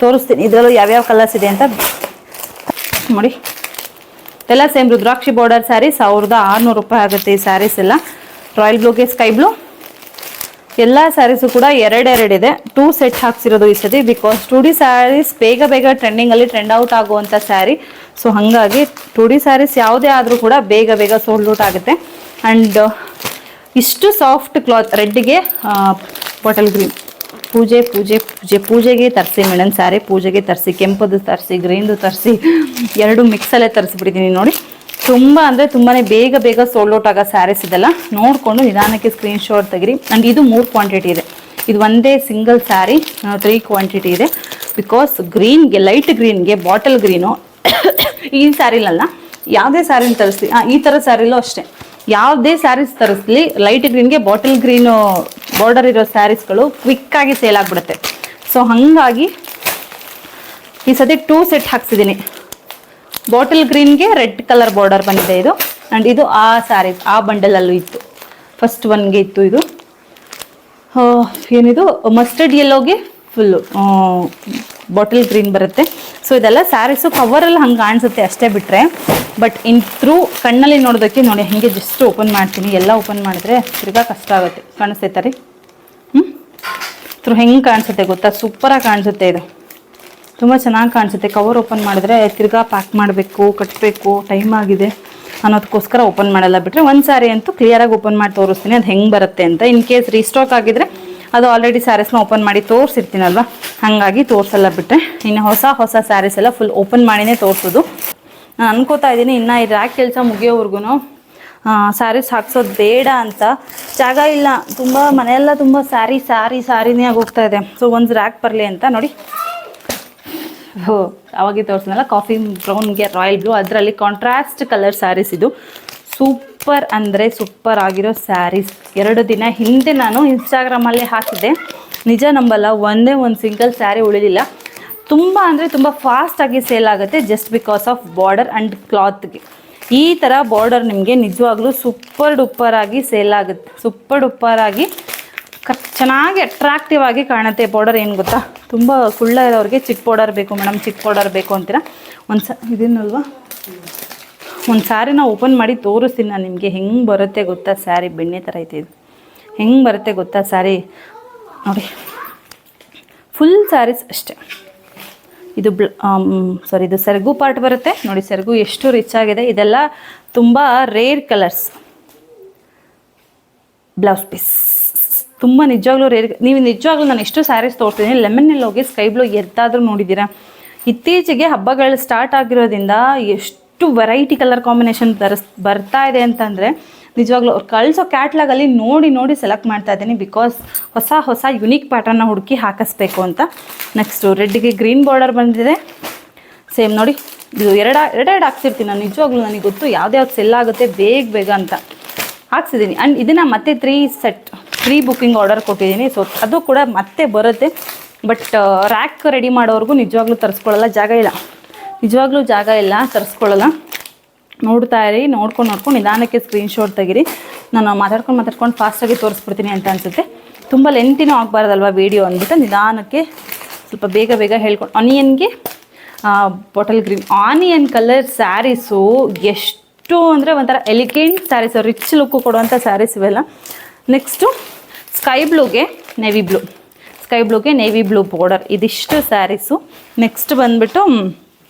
ತೋರಿಸ್ತೀನಿ ಇದರಲ್ಲೂ ಯಾವ್ಯಾವ ಕಲರ್ಸ್ ಇದೆ ಅಂತ ನೋಡಿ. ಎಲ್ಲ ಸೇಮ್ ರುದ್ರಾಕ್ಷಿ ಬಾರ್ಡರ್ ಸ್ಯಾರಿ 1600 ರೂಪಾಯಿ ಆಗುತ್ತೆ. ಈ ಸ್ಯಾರೀಸ್ ಎಲ್ಲ ರಾಯಲ್ ಬ್ಲೂಗೆ ಸ್ಕೈ ಬ್ಲೂ, ಎಲ್ಲ ಸ್ಯಾರೀಸು ಕೂಡ ಎರಡೆರಡಿದೆ. 2 ಸೆಟ್ ಹಾಕ್ಸಿರೋದು ಈ ಸತಿ, ಬಿಕಾಸ್ 2D ಸ್ಯಾರೀಸ್ ಬೇಗ ಟ್ರೆಂಡಿಂಗಲ್ಲಿ ಟ್ರೆಂಡ್ ಔಟ್ ಆಗುವಂಥ ಸ್ಯಾರಿ. ಸೊ ಹಾಗಾಗಿ 2D ಸ್ಯಾರೀಸ್ ಯಾವುದೇ ಆದರೂ ಕೂಡ ಬೇಗ ಸೋಲ್ಡ್ ಔಟ್ ಆಗುತ್ತೆ. ಆ್ಯಂಡ್ ಇಷ್ಟು ಸಾಫ್ಟ್ ಕ್ಲಾತ್, ರೆಡ್ಗೆ ಬಾಟಲ್ ಗ್ರೀನ್, ಪೂಜೆಗೆ ತರಿಸಿ ಮೇಡಮ್ ಸ್ಯಾರಿ, ಪೂಜೆಗೆ ತರಿಸಿ, ಕೆಂಪದು ತರಿಸಿ, ಗ್ರೀನ್ದು ತರಿಸಿ, ಎರಡು ಮಿಕ್ಸಲ್ಲೇ ತರಿಸ್ಬಿಟ್ಟಿದ್ದೀನಿ ನೋಡಿ. ತುಂಬ ಅಂದರೆ ತುಂಬಾ ಬೇಗ ಸೋಲ್ಡ್ ಔಟ್ ಆಗೋ ಸ್ಯಾರೀಸ್ ಇದೆಲ್ಲ. ನೋಡಿಕೊಂಡು ನಿಧಾನಕ್ಕೆ ಸ್ಕ್ರೀನ್ಶಾಟ್ ತೆಗಿರಿ. ಆ್ಯಂಡ್ ಇದು 3 ಕ್ವಾಂಟಿಟಿ ಇದೆ, ಇದು ಒಂದೇ ಸಿಂಗಲ್ ಸ್ಯಾರಿ 3 ಕ್ವಾಂಟಿಟಿ ಇದೆ. ಬಿಕಾಸ್ ಗ್ರೀನ್ಗೆ, ಲೈಟ್ ಗ್ರೀನ್ಗೆ ಬಾಟಲ್ ಗ್ರೀನು ಈ ಸ್ಯಾರಿಲಲ್ಲ, ಯಾವುದೇ ಸ್ಯಾರಿನ ತರಿಸ್ಲಿ, ಈ ಥರ ಸ್ಯಾರಿಲೂ ಅಷ್ಟೇ, ಯಾವುದೇ ಸ್ಯಾರೀಸ್ ತರಿಸ್ಲಿ ಲೈಟ್ ಗ್ರೀನ್ಗೆ ಬಾಟಲ್ ಗ್ರೀನು ಬಾರ್ಡರ್ ಇರೋ ಸ್ಯಾರೀಸ್ಗಳು ಕ್ವಿಕ್ಕಾಗಿ ಸೇಲ್ ಆಗಿಬಿಡುತ್ತೆ. ಸೊ ಹಾಗಾಗಿ ಈ ಸತಿ 2 ಸೆಟ್ ಹಾಕ್ಸಿದ್ದೀನಿ. ಬಾಟಲ್ ಗ್ರೀನ್ಗೆ ರೆಡ್ ಕಲರ್ ಬಾರ್ಡರ್ ಬಂದಿದೆ ಇದು. ಆ್ಯಂಡ್ ಇದು ಆ ಸ್ಯಾರೀಸ್, ಆ ಬಂಡಲಲ್ಲೂ ಇತ್ತು, ಫಸ್ಟ್ ಒನ್ಗೆ ಇತ್ತು. ಇದು ಏನಿದು ಮಸ್ಟರ್ಡ್ ಯೆಲ್ಲೋಗೆ ಫುಲ್ಲು ಬಾಟಲ್ ಗ್ರೀನ್ ಬರುತ್ತೆ. ಸೊ ಇದೆಲ್ಲ ಸ್ಯಾರೀಸು ಕವರಲ್ಲಿ ಹಂಗೆ ಕಾಣಿಸುತ್ತೆ ಅಷ್ಟೇ ಬಿಟ್ಟರೆ, ಬಟ್ ಇನ್ ಥ್ರೂ ಕಣ್ಣಲ್ಲಿ ನೋಡೋದಕ್ಕೆ ನೋಡಿ, ಹೀಗೆ ಜಸ್ಟ್ ಓಪನ್ ಮಾಡ್ತೀನಿ. ಎಲ್ಲ ಓಪನ್ ಮಾಡಿದ್ರೆ ತಿರ್ಗಾ ಕಷ್ಟ ಆಗುತ್ತೆ. ಕಾಣಿಸ್ತೈತೆ ರೀ, ಥ್ರೂ ಹೆಂಗೆ ಕಾಣಿಸುತ್ತೆ ಗೊತ್ತಾ, ಸೂಪರಾಗಿ ಕಾಣಿಸುತ್ತೆ. ಇದು ತುಂಬ ಚೆನ್ನಾಗಿ ಕಾಣಿಸುತ್ತೆ. ಕವರ್ ಓಪನ್ ಮಾಡಿದ್ರೆ ತಿರ್ಗಾ ಪ್ಯಾಕ್ ಮಾಡಬೇಕು, ಕಟ್ಟಬೇಕು, ಟೈಮ್ ಆಗಿದೆ ಅನ್ನೋದಕ್ಕೋಸ್ಕರ ಓಪನ್ ಮಾಡಲ್ಲ. ಬಿಟ್ಟರೆ ಒಂದು ಸ್ಯಾರಿ ಅಂತೂ ಕ್ಲಿಯರಾಗಿ ಓಪನ್ ಮಾಡಿ ತೋರಿಸ್ತೀನಿ, ಅದು ಹೆಂಗೆ ಬರುತ್ತೆ ಅಂತ. ಇನ್ ಕೇಸ್ ರೀಸ್ಟಾಕ್ ಆಗಿದ್ರೆ ಅದು ಆಲ್ರೆಡಿ ಸ್ಯಾರೀಸ್ನ ಓಪನ್ ಮಾಡಿ ತೋರಿಸಿರ್ತೀನಲ್ವ, ಹಾಗಾಗಿ ತೋರಿಸಲ್ಲ. ಬಿಟ್ಟರೆ ಇನ್ನು ಹೊಸ ಸ್ಯಾರೀಸ್ ಎಲ್ಲ ಫುಲ್ ಓಪನ್ ಮಾಡಿನೇ ತೋರಿಸೋದು. ನಾನು ಅನ್ಕೋತಾ ಇದ್ದೀನಿ ಇನ್ನು ಈ ರ್ಯಾಕ್ ಕೆಲಸ ಮುಗಿಯೋವರೆಗೂ ಸ್ಯಾರೀಸ್ ಹಾಕ್ಸೋದು ಬೇಡ ಅಂತ. ಜಾಗ ಇಲ್ಲ, ತುಂಬ ಮನೆಯೆಲ್ಲ ತುಂಬ ಸ್ಯಾರಿನೇ ಆಗೋಗ್ತಾ ಇದೆ. ಸೊ ಒಂದು ರ್ಯಾಕ್ ಬರಲಿ ಅಂತ ನೋಡಿ. ಅವಾಗೆ ತೋರಿಸಿದ್ನಲ್ಲ ಕಾಫಿ ಬ್ರೌನ್ಗೆ ರಾಯಲ್ ಬ್ಲೂ, ಅದರಲ್ಲಿ ಕಾಂಟ್ರಾಸ್ಟ್ ಕಲರ್ ಸ್ಯಾರೀಸ್. ಇದು ಸೂಪರ್ ಅಂದರೆ ಸೂಪರ್ ಆಗಿರೋ ಸ್ಯಾರೀಸ್. 2 ದಿನ ಹಿಂದೆ ನಾನು ಇನ್ಸ್ಟಾಗ್ರಾಮಲ್ಲಿ ಹಾಕಿದ್ದೆ, ನಿಜ ನಂಬಲ್ಲ, ಒಂದೇ ಒಂದು ಸಿಂಗಲ್ ಸ್ಯಾರಿ ಉಳಿಲಿಲ್ಲ. ತುಂಬ ಅಂದರೆ ತುಂಬ ಫಾಸ್ಟಾಗಿ ಸೇಲ್ ಆಗುತ್ತೆ, just because of border and ಕ್ಲಾತ್ಗೆ. ಈ ಥರ ಬಾರ್ಡರ್ ನಿಮಗೆ ನಿಜವಾಗ್ಲೂ ಸೂಪರ್ ಡೂಪರ್ ಆಗಿ ಸೇಲ್ ಆಗುತ್ತೆ. ಸೂಪರ್ ಡೂಪರ್ ಆಗಿ ಚೆನ್ನಾಗಿ ಅಟ್ರಾಕ್ಟಿವ್ ಆಗಿ ಕಾಣುತ್ತೆ. ಬಾರ್ಡರ್ ಏನು ಗೊತ್ತಾ, ತುಂಬ ಕುಳ್ಳ ಇರೋರಿಗೆ ಚಿಕ್ಕ ಬಾರ್ಡರ್ ಬೇಕು ಮೇಡಮ್, ಚಿಕ್ಕ ಬಾರ್ಡರ್ ಬೇಕು ಅಂತೀರ. ಇದೇನಲ್ವಾ, ಒಂದು ಸ್ಯಾರಿನ ಓಪನ್ ಮಾಡಿ ತೋರಿಸ್ತೀನಿ ನಾನು ನಿಮಗೆ, ಹೆಂಗೆ ಬರುತ್ತೆ ಗೊತ್ತಾ ಸ್ಯಾರಿ. ಬೆಣ್ಣೆ ಥರ ಐತೆ ಇದು, ಹೆಂಗೆ ಬರುತ್ತೆ ಗೊತ್ತಾ ಸ್ಯಾರಿ ನೋಡಿ. ಫುಲ್ ಸ್ಯಾರೀಸ್ ಅಷ್ಟೇ. ಇದು ಇದು ಸೆರಗು ಪಾರ್ಟ್ ಬರುತ್ತೆ ನೋಡಿ. ಸೆರಗು ಎಷ್ಟು ರಿಚ್ ಆಗಿದೆ. ಇದೆಲ್ಲ ತುಂಬ ರೇರ್ ಕಲರ್ಸ್. ಬ್ಲೌಸ್ ಪೀಸ್ ತುಂಬ ನಿಜವಾಗ್ಲೂ ರೇರ್. ನೀವು ನಿಜವಾಗ್ಲೂ ನಾನು ಎಷ್ಟು ಸ್ಯಾರೀಸ್ ತೋರಿಸ್ತೀನಿ. ಲೆಮನ್ನಲ್ಲಿ ಹೋಗಿ ಸ್ಕೈ ಬ್ಲೂ ಎತ್ತಾದರೂ ನೋಡಿದ್ದೀರಾ. ಇತ್ತೀಚೆಗೆ ಹಬ್ಬಗಳು ಸ್ಟಾರ್ಟ್ ಆಗಿರೋದ್ರಿಂದ ಎಷ್ಟು ವೆರೈಟಿ ಕಲರ್ ಕಾಂಬಿನೇಷನ್ ಬರ್ತಾ ಇದೆ ಅಂತಂದರೆ ನಿಜವಾಗ್ಲೂ ಅವ್ರು ಕಳಿಸೋ ಕ್ಯಾಟ್ಲಾಗಲ್ಲಿ ನೋಡಿ ಸೆಲೆಕ್ಟ್ ಮಾಡ್ತಾ ಇದ್ದೀನಿ. ಬಿಕಾಸ್ ಹೊಸ ಯುನೀಕ್ ಪ್ಯಾಟರ್ನ ಹುಡುಕಿ ಹಾಕಿಸ್ಬೇಕು ಅಂತ. ನೆಕ್ಸ್ಟು ರೆಡ್ಗೆ ಗ್ರೀನ್ ಬಾರ್ಡರ್ ಬಂದಿದೆ. ಸೇಮ್ ನೋಡಿ, ಇದು ಎರಡೆರಡು ಹಾಕ್ಸಿರ್ತೀನಿ ನಾನು. ನಿಜವಾಗ್ಲೂ ನನಗೆ ಗೊತ್ತು ಯಾವ್ದು ಸೆಲ್ ಆಗುತ್ತೆ ಬೇಗ ಅಂತ ಹಾಕ್ಸಿದ್ದೀನಿ. ಆ್ಯಂಡ್ ಇದನ್ನು ಮತ್ತೆ 3 ಬುಕ್ಕಿಂಗ್ ಆರ್ಡರ್ ಕೊಟ್ಟಿದ್ದೀನಿ. ಸೊ ಅದು ಕೂಡ ಮತ್ತೆ ಬರುತ್ತೆ. ಬಟ್ ರ್ಯಾಕ್ ರೆಡಿ ಮಾಡೋವರೆಗೂ ನಿಜವಾಗ್ಲೂ ತರಿಸ್ಕೊಳ್ಳಲ್ಲ, ಜಾಗ ಇಲ್ಲ ತರಿಸ್ಕೊಳ್ಳಲ್ಲ. ನೋಡ್ತಾ ಇರಿ, ನೋಡ್ಕೊಂಡು ನಿಧಾನಕ್ಕೆ ಸ್ಕ್ರೀನ್ಶಾಟ್ ತೆಗೀರಿ. ನಾನು ಮಾತಾಡ್ಕೊಂಡು ಫಾಸ್ಟಾಗಿ ತೋರಿಸ್ಬಿಡ್ತೀನಿ ಅಂತ ಅನಿಸುತ್ತೆ. ತುಂಬ ಲೆಂತಿನೂ ಆಗಬಾರ್ದಲ್ವ ವೀಡಿಯೋ ಅಂದ್ಬಿಟ್ಟು ನಿಧಾನಕ್ಕೆ ಸ್ವಲ್ಪ ಬೇಗ ಹೇಳ್ಕೊಂಡು. ಆನಿಯನ್ಗೆ bottle green onion colour saris ಎಷ್ಟು ಅಂದರೆ ಒಂಥರ ಎಲಿಗೆಂಟ್ ಸ್ಯಾರೀಸು, ರಿಚ್ ಲುಕ್ಕು ಕೊಡುವಂಥ ಸ್ಯಾರೀಸ್ ಇವೆಲ್ಲ. ನೆಕ್ಸ್ಟು ಸ್ಕೈ ಬ್ಲೂಗೆ ನೇವಿ ಬ್ಲೂ ಬಾರ್ಡರ್, ಇದಿಷ್ಟು ಸ್ಯಾರೀಸು. ನೆಕ್ಸ್ಟ್ ಬಂದುಬಿಟ್ಟು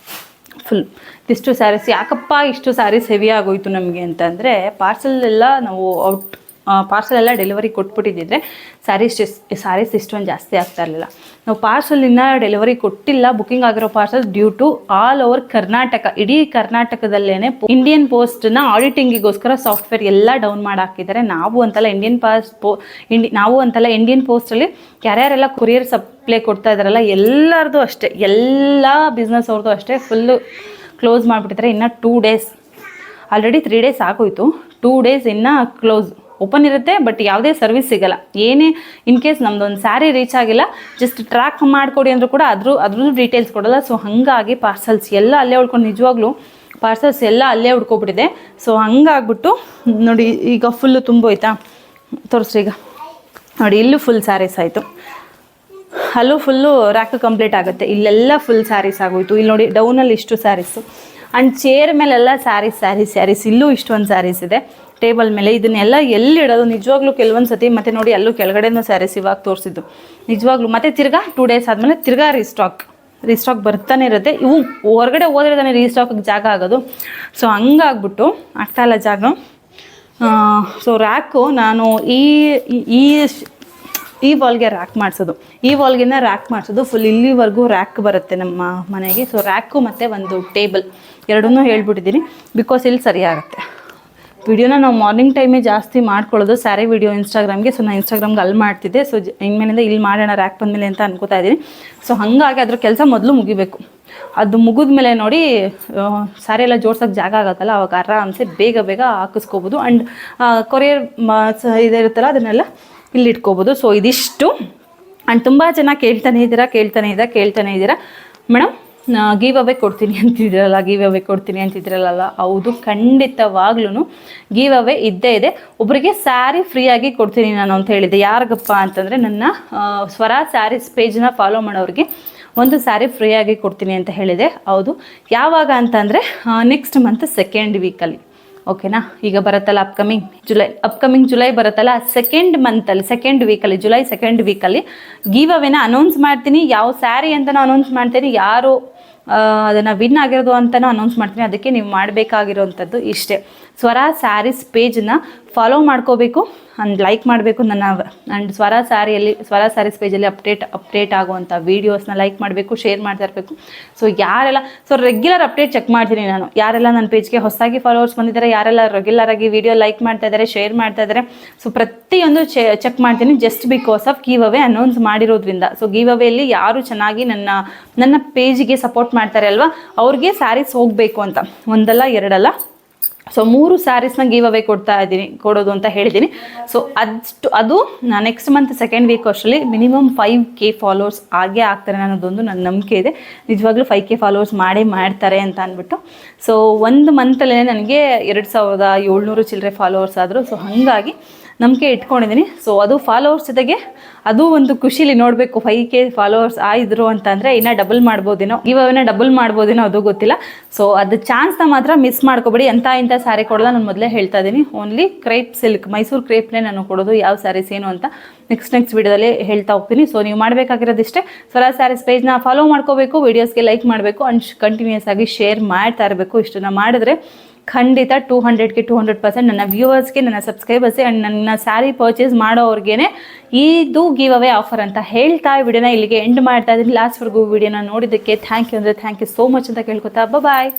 ಫುಲ್ ಇದಿಷ್ಟು ಸ್ಯಾರೀಸ್. ಯಾಕಪ್ಪ ಇಷ್ಟು ಸ್ಯಾರೀಸ್ ಹೆವಿ ಆಗೋಯ್ತು ನಮಗೆ ಅಂತಂದರೆ, ಪಾರ್ಸೆಲ್ ಎಲ್ಲ ಡೆಲಿವರಿ ಕೊಟ್ಬಿಟ್ಟಿದ್ದಿದ್ರೆ ಸ್ಯಾರೀಸ್ ಇಷ್ಟೊಂದು ಜಾಸ್ತಿ ಆಗ್ತಾ ಇರಲಿಲ್ಲ. ನಾವು ಪಾರ್ಸಲಿನ ಡೆಲಿವರಿ ಕೊಟ್ಟಿಲ್ಲ, ಬುಕ್ಕಿಂಗ್ ಆಗಿರೋ parcel due to all over Karnataka, ಇಡೀ ಕರ್ನಾಟಕದಲ್ಲೇ ಇಂಡಿಯನ್ ಪೋಸ್ಟ್ನ ಆಡಿಟಿಂಗಿಗೋಸ್ಕರ ಸಾಫ್ಟ್ವೇರ್ ಎಲ್ಲ ಡೌನ್ ಮಾಡಿ ಹಾಕಿದ್ದಾರೆ. ನಾವು ಅಂತಲ್ಲ ಇಂಡಿಯನ್ ಪೋಸ್ಟಲ್ಲಿ ಯಾರ್ಯಾರೆಲ್ಲ ಕೊರಿಯರ್ ಸಪ್ಲೈ ಕೊಡ್ತಾ ಇದ್ದಾರಲ್ಲ ಎಲ್ಲರದು ಅಷ್ಟೇ, ಎಲ್ಲ ಬಿಸ್ನೆಸ್ ಅವ್ರದ್ದು ಅಷ್ಟೇ ಫುಲ್ಲು ಕ್ಲೋಸ್ ಮಾಡಿಬಿಟ್ಟಿದ್ದಾರೆ. ಇನ್ನು 2 ಡೇಸ್, ಆಲ್ರೆಡಿ 3 ಡೇಸ್ ಆಗೋಯ್ತು, 2 ಡೇಸ್ ಇನ್ನು ಕ್ಲೋಸ್. ಓಪನ್ ಇರುತ್ತೆ ಬಟ್ ಯಾವುದೇ ಸರ್ವಿಸ್ ಸಿಗೋಲ್ಲ. ಏನೇ ಇನ್ ಕೇಸ್ ನಮ್ಮದೊಂದು ಸ್ಯಾರಿ ರೀಚ್ ಆಗಿಲ್ಲ, ಜಸ್ಟ್ ಟ್ರ್ಯಾಕ್ ಮಾಡಿಕೊಡಿ ಅಂದರೂ ಕೂಡ ಅದ್ರದ್ದು ಡೀಟೇಲ್ಸ್ ಕೊಡೋಲ್ಲ. ಸೊ ಹಾಗಾಗಿ ಪಾರ್ಸಲ್ಸ್ ಎಲ್ಲ ಅಲ್ಲೇ ಉಳ್ಕೊಂಡು, ನಿಜವಾಗ್ಲೂ ಪಾರ್ಸಲ್ಸ್ ಎಲ್ಲ ಅಲ್ಲೇ ಉಳ್ಕೊಬಿಟ್ಟಿದೆ. ಸೊ ಹಂಗಾಗ್ಬಿಟ್ಟು ನೋಡಿ, ಈಗ ಫುಲ್ಲು ತುಂಬೋಯ್ತಾ, ತೋರಿಸ್ರಿ. ಈಗ ನೋಡಿ, ಇಲ್ಲೂ ಫುಲ್ ಸ್ಯಾರೀಸ್ ಆಯಿತು, ಅಲ್ಲೂ ಫುಲ್ಲು ರ್ಯಾಕ್ ಕಂಪ್ಲೀಟ್ ಆಗುತ್ತೆ. ಇಲ್ಲೆಲ್ಲ ಫುಲ್ ಸ್ಯಾರೀಸ್ ಆಗೋಯ್ತು. ಇಲ್ಲಿ ನೋಡಿ, ಡೌನಲ್ಲಿ ಇಷ್ಟು ಸ್ಯಾರೀಸು. ಆ್ಯಂಡ್ ಚೇರ್ ಮೇಲೆಲ್ಲ ಸ್ಯಾರೀಸ್ ಇಲ್ಲೂ ಇಷ್ಟೊಂದು ಸ್ಯಾರೀಸ್ ಇದೆ ಟೇಬಲ್ ಮೇಲೆ. ಇದನ್ನೆಲ್ಲ ಎಲ್ಲಿಡೋದು ನಿಜವಾಗ್ಲೂ ಕೆಲವೊಂದು ಸತಿ. ಮತ್ತು ನೋಡಿ, ಅಲ್ಲೂ ಕೆಳಗಡೆನೂ ಸ್ಯಾರೀಸ್ ಇವಾಗ ತೋರಿಸಿದ್ದು ನಿಜವಾಗ್ಲೂ. ಮತ್ತು ತಿರ್ಗಾ 2 ಡೇಸ್ ಆದಮೇಲೆ ತಿರ್ಗಾ ರೀಸ್ಟಾಕ್ ಬರ್ತಾನೆ ಇರುತ್ತೆ. ಇವು ಹೊರಗಡೆ ಹೋದ್ರೆ ತಾನೇ ರೀಸ್ಟಾಕಿಗೆ ಜಾಗ ಆಗೋದು. ಸೊ ಹಂಗಾಗ್ಬಿಟ್ಟು ಆಗ್ತಾಯಿಲ್ಲ ಜಾಗ. ಸೊ ರ್ಯಾಕು ನಾನು ಈ ವಾಲ್ಗೆ ರ್ಯಾಕ್ ಮಾಡಿಸೋದು ಫುಲ್ ಇಲ್ಲಿವರೆಗೂ ರ್ಯಾಕ್ ಬರುತ್ತೆ ನಮ್ಮ ಮನೆಗೆ. ಸೊ ರ್ಯಾಕು ಮತ್ತು ಒಂದು ಟೇಬಲ್ ಎರಡನ್ನೂ ಹೇಳ್ಬಿಟ್ಟಿದ್ದೀನಿ, ಬಿಕಾಸ್ ಇಲ್ಲಿ ಸರಿಯಾಗುತ್ತೆ. ವಿಡಿಯೋನ ನಾವು ಮಾರ್ನಿಂಗ್ ಟೈಮೇ ಜಾಸ್ತಿ ಮಾಡ್ಕೊಳ್ಳೋದು, ಸ್ಯಾರಿ ವಿಡಿಯೋ ಇನ್ಸ್ಟಾಗ್ರಾಮ್ಗೆ. ಸೊ ನಾನು ಇನ್ಸ್ಟಾಗ್ರಾಮ್ಗೆ ಅಲ್ಲಿ ಮಾಡ್ತಿದ್ದೆ. ಸೊ ಇನ್ಮೇಲಿಂದ ಇಲ್ಲಿ ಮಾಡೋಣ ರ್ಯಾಕ್ ಬಂದಮೇಲೆ ಅಂತ ಅನ್ಕೋತಾ ಇದ್ದೀನಿ. ಸೊ ಹಾಗಾಗಿ ಅದ್ರ ಕೆಲಸ ಮೊದಲು ಮುಗಿಬೇಕು. ಅದು ಮುಗಿದ್ಮೇಲೆ ನೋಡಿ, ಸ್ಯಾರಿ ಎಲ್ಲ ಜೋಡ್ಸೋಕ್ಕೆ ಜಾಗ ಆಗುತ್ತಲ್ಲ, ಅವಾಗ ಆರಾಮ್ಸೆ ಬೇಗ ಹಾಕಿಸ್ಕೋಬೋದು. ಆ್ಯಂಡ್ ಕೊರಿಯರ್ ಇದಿರುತ್ತಲ್ಲ ಅದನ್ನೆಲ್ಲ ಇಲ್ಲಿ ಇಟ್ಕೋಬೋದು. ಸೊ ಇದಿಷ್ಟು. ಆ್ಯಂಡ್ ತುಂಬ ಜನ ಕೇಳ್ತಾನೆ ಇದ್ದೀರಾ ಮೇಡಮ್ ಗಿವ್ ಅವೇ ಕೊಡ್ತೀನಿ ಅಂತಿದ್ರಲ್ಲ. ಹೌದು, ಖಂಡಿತವಾಗ್ಲೂ ಗಿವ್ ಅವೇ ಇದ್ದೇ ಇದೆ. ಒಬ್ಬರಿಗೆ ಸ್ಯಾರಿ ಫ್ರೀಯಾಗಿ ಕೊಡ್ತೀನಿ ನಾನು ಅಂತ ಹೇಳಿದ್ದೆ. ಯಾರಿಗಪ್ಪ ಅಂತಂದರೆ, ನನ್ನ ಸ್ವರ ಸ್ಯಾರೀಸ್ ಪೇಜ್ನ ಫಾಲೋ ಮಾಡೋರಿಗೆ ಒಂದು ಸ್ಯಾರಿ ಫ್ರೀಯಾಗಿ ಕೊಡ್ತೀನಿ ಅಂತ ಹೇಳಿದೆ. ಹೌದು, ಯಾವಾಗ ಅಂತಂದರೆ ನೆಕ್ಸ್ಟ್ ಮಂತ್ 2nd ವೀಕಲ್ಲಿ. ಓಕೆನಾ? ಈಗ ಬರುತ್ತಲ್ಲ ಅಪ್ಕಮಿಂಗ್ ಜುಲೈ ಬರುತ್ತಲ್ಲ, 2nd ವೀಕಲ್ಲಿ, ಜುಲೈ 2nd ವೀಕಲ್ಲಿ ಗಿವ್ ಅವೇನ ಅನೌನ್ಸ್ ಮಾಡ್ತೀನಿ. ಯಾವ ಸ್ಯಾರಿ ಅಂತಲೂ ಅನೌನ್ಸ್ ಮಾಡ್ತೀನಿ, ಯಾರು ಅದನ್ನು ವಿನ್ ಆಗಿರೋದು ಅಂತಲೂ ಅನೌನ್ಸ್ ಮಾಡ್ತೀನಿ. ಅದಕ್ಕೆ ನೀವು ಮಾಡಬೇಕಾಗಿರೋವಂಥದ್ದು ಇಷ್ಟೇ, ಸ್ವರ ಸ್ಯಾರೀಸ್ ಪೇಜನ್ನ ಫಾಲೋ ಮಾಡ್ಕೋಬೇಕು ಆ್ಯಂಡ್ ಲೈಕ್ ಮಾಡಬೇಕು. ಆ್ಯಂಡ್ ಸ್ವರ ಸ್ಯಾರೀಸ್ ಪೇಜಲ್ಲಿ ಅಪ್ಡೇಟ್ ಆಗುವಂಥ ವೀಡಿಯೋಸ್ನ ಲೈಕ್ ಮಾಡಬೇಕು, ಶೇರ್ ಮಾಡ್ತಾ ಇರಬೇಕು. ಸೊ ರೆಗ್ಯುಲರ್ ಅಪ್ಡೇಟ್ ಚೆಕ್ ಮಾಡ್ತೀನಿ ನಾನು. ಯಾರೆಲ್ಲ ನನ್ನ ಪೇಜ್ಗೆ ಹೊಸದಾಗಿ ಫಾಲೋವರ್ಸ್ ಬಂದಿದ್ದಾರೆ, ಯಾರೆಲ್ಲ ರೆಗ್ಯುಲರಾಗಿ ವೀಡಿಯೋ ಲೈಕ್ ಮಾಡ್ತಾ ಇದ್ದಾರೆ, ಶೇರ್ ಮಾಡ್ತಾ ಇದ್ದಾರೆ. ಸೊ ಪ್ರತಿಯೊಂದು ಚೆಕ್ ಮಾಡ್ತೀನಿ, just because of give away announce ಮಾಡಿರೋದ್ರಿಂದ. ಸೊ ಗಿವ್ ಅವೇಲಿ ಯಾರು ಚೆನ್ನಾಗಿ ನನ್ನ ಪೇಜಿಗೆ ಸಪೋರ್ಟ್ ಮಾಡ್ತಾರೆ ಅಲ್ವಾ, ಅವ್ರಿಗೆ ಸ್ಯಾರೀಸ್ ಹೋಗಬೇಕು ಅಂತ, ಒಂದಲ್ಲ ಎರಡಲ್ಲ. ಸೊ 3 ಸ್ಯಾರೀಸ್ನ ಗಿವ್ ಅವೇ ಕೊಡೋದು ಅಂತ ಹೇಳಿದ್ದೀನಿ. ಸೊ ಅದು ನೆಕ್ಸ್ಟ್ ಮಂತ್ 2nd ವೀಕ್ ಅಷ್ಟರಲ್ಲಿ ಮಿನಿಮಮ್ 5K ಫಾಲೋವರ್ಸ್ ಆಗೇ ಆಗ್ತಾರೆ ಅನ್ನೋದೊಂದು ನನ್ನ ನಂಬಿಕೆ ಇದೆ. ನಿಜವಾಗ್ಲೂ 5K ಫಾಲೋವರ್ಸ್ ಮಾಡ್ತಾರೆ ಅಂತ ಅಂದ್ಬಿಟ್ಟು. ಸೊ 1 ಮಂತಲ್ಲೇ ನನಗೆ 2700 ಚಿಲ್ಲರೆ ಫಾಲೋವರ್ಸ್ ಆದರು. ಸೊ ಹಾಗಾಗಿ ನಂಬಿಕೆ ಇಟ್ಕೊಂಡಿದ್ದೀನಿ. ಸೊ ಅದು ಫಾಲೋವರ್ಸ್ ಜೊತೆಗೆ ಅದು ಒಂದು ಖುಷಿಲಿ ನೋಡಬೇಕು, 5K ಫಾಲೋವರ್ಸ್ ಆಯಿದ್ರು ಅಂತಂದರೆ ಇನ್ನೂ ಡಬಲ್ ಮಾಡ್ಬೋದೇನೋ, ಇವಾಗನೇ ಡಬಲ್ ಮಾಡ್ಬೋದೇನೋ, ಅದು ಗೊತ್ತಿಲ್ಲ. ಸೊ ಅದು ಚಾನ್ಸ್ನ ಮಾತ್ರ ಮಿಸ್ ಮಾಡ್ಕೊಬೇಡಿ. ಇಂಥ ಸ್ಯಾರಿ ಕೊಡೋಲ್ಲ, ನಾನು ಮೊದಲೇ ಹೇಳ್ತಾ ಇದ್ದೀನಿ. ಓನ್ಲಿ ಕ್ರೇಪ್ ಸಿಲ್ಕ್, ಮೈಸೂರು ಕ್ರೇಪ್ನೇ ನಾನು ಕೊಡೋದು. ಯಾವ ಸ್ಯಾರೀಸ್ ಏನು ಅಂತ ನೆಕ್ಸ್ಟ್ ವಿಡಿಯೋದಲ್ಲಿ ಹೇಳ್ತಾ ಹೋಗ್ತೀನಿ. ಸೊ ನೀವು ಮಾಡಬೇಕಾಗಿರೋದಿಷ್ಟೇ, ಸ್ವರ ಸ್ಯಾರೀಸ್ ಪೇಜ್ನ ಫಾಲೋ ಮಾಡ್ಕೋಬೇಕು, ವೀಡಿಯೋಸ್ಗೆ ಲೈಕ್ ಮಾಡಬೇಕು ಆ್ಯಂಡ್ ಕಂಟಿನ್ಯೂಸ್ ಆಗಿ ಶೇರ್ ಮಾಡ್ತಾ ಇರಬೇಕು. ಇಷ್ಟನ್ನು ಮಾಡಿದ್ರೆ ಖಂಡಿತ 200ಕ್ಕೆ 200% ನನ್ನ ವ್ಯೂವರ್ಸ್ಗೆ, ನನ್ನ ಸಬ್ಸ್ಕ್ರೈಬರ್ಸ್ಗೆ ಆ್ಯಂಡ್ ನನ್ನ ಸ್ಯಾರಿ ಪರ್ಚೇಸ್ ಮಾಡೋವ್ರಿಗೆ ಇದು ಗಿವ್ ಅವೇ ಆಫರ್ ಅಂತ ಹೇಳ್ತಾ ವಿಡಿಯೋನ ಇಲ್ಲಿಗೆ ಎಂಡ್ ಮಾಡ್ತಾ ಇದ್ದೀನಿ. ಲಾಸ್ಟ್ವರೆಗೂ ವಿಡಿಯೋನ ನೋಡಿದ್ದಕ್ಕೆ ಥ್ಯಾಂಕ್ ಯು ಸೋ ಮಚ್ ಅಂತ ಕೇಳ್ಕೊತಾ ಬಾಯ್.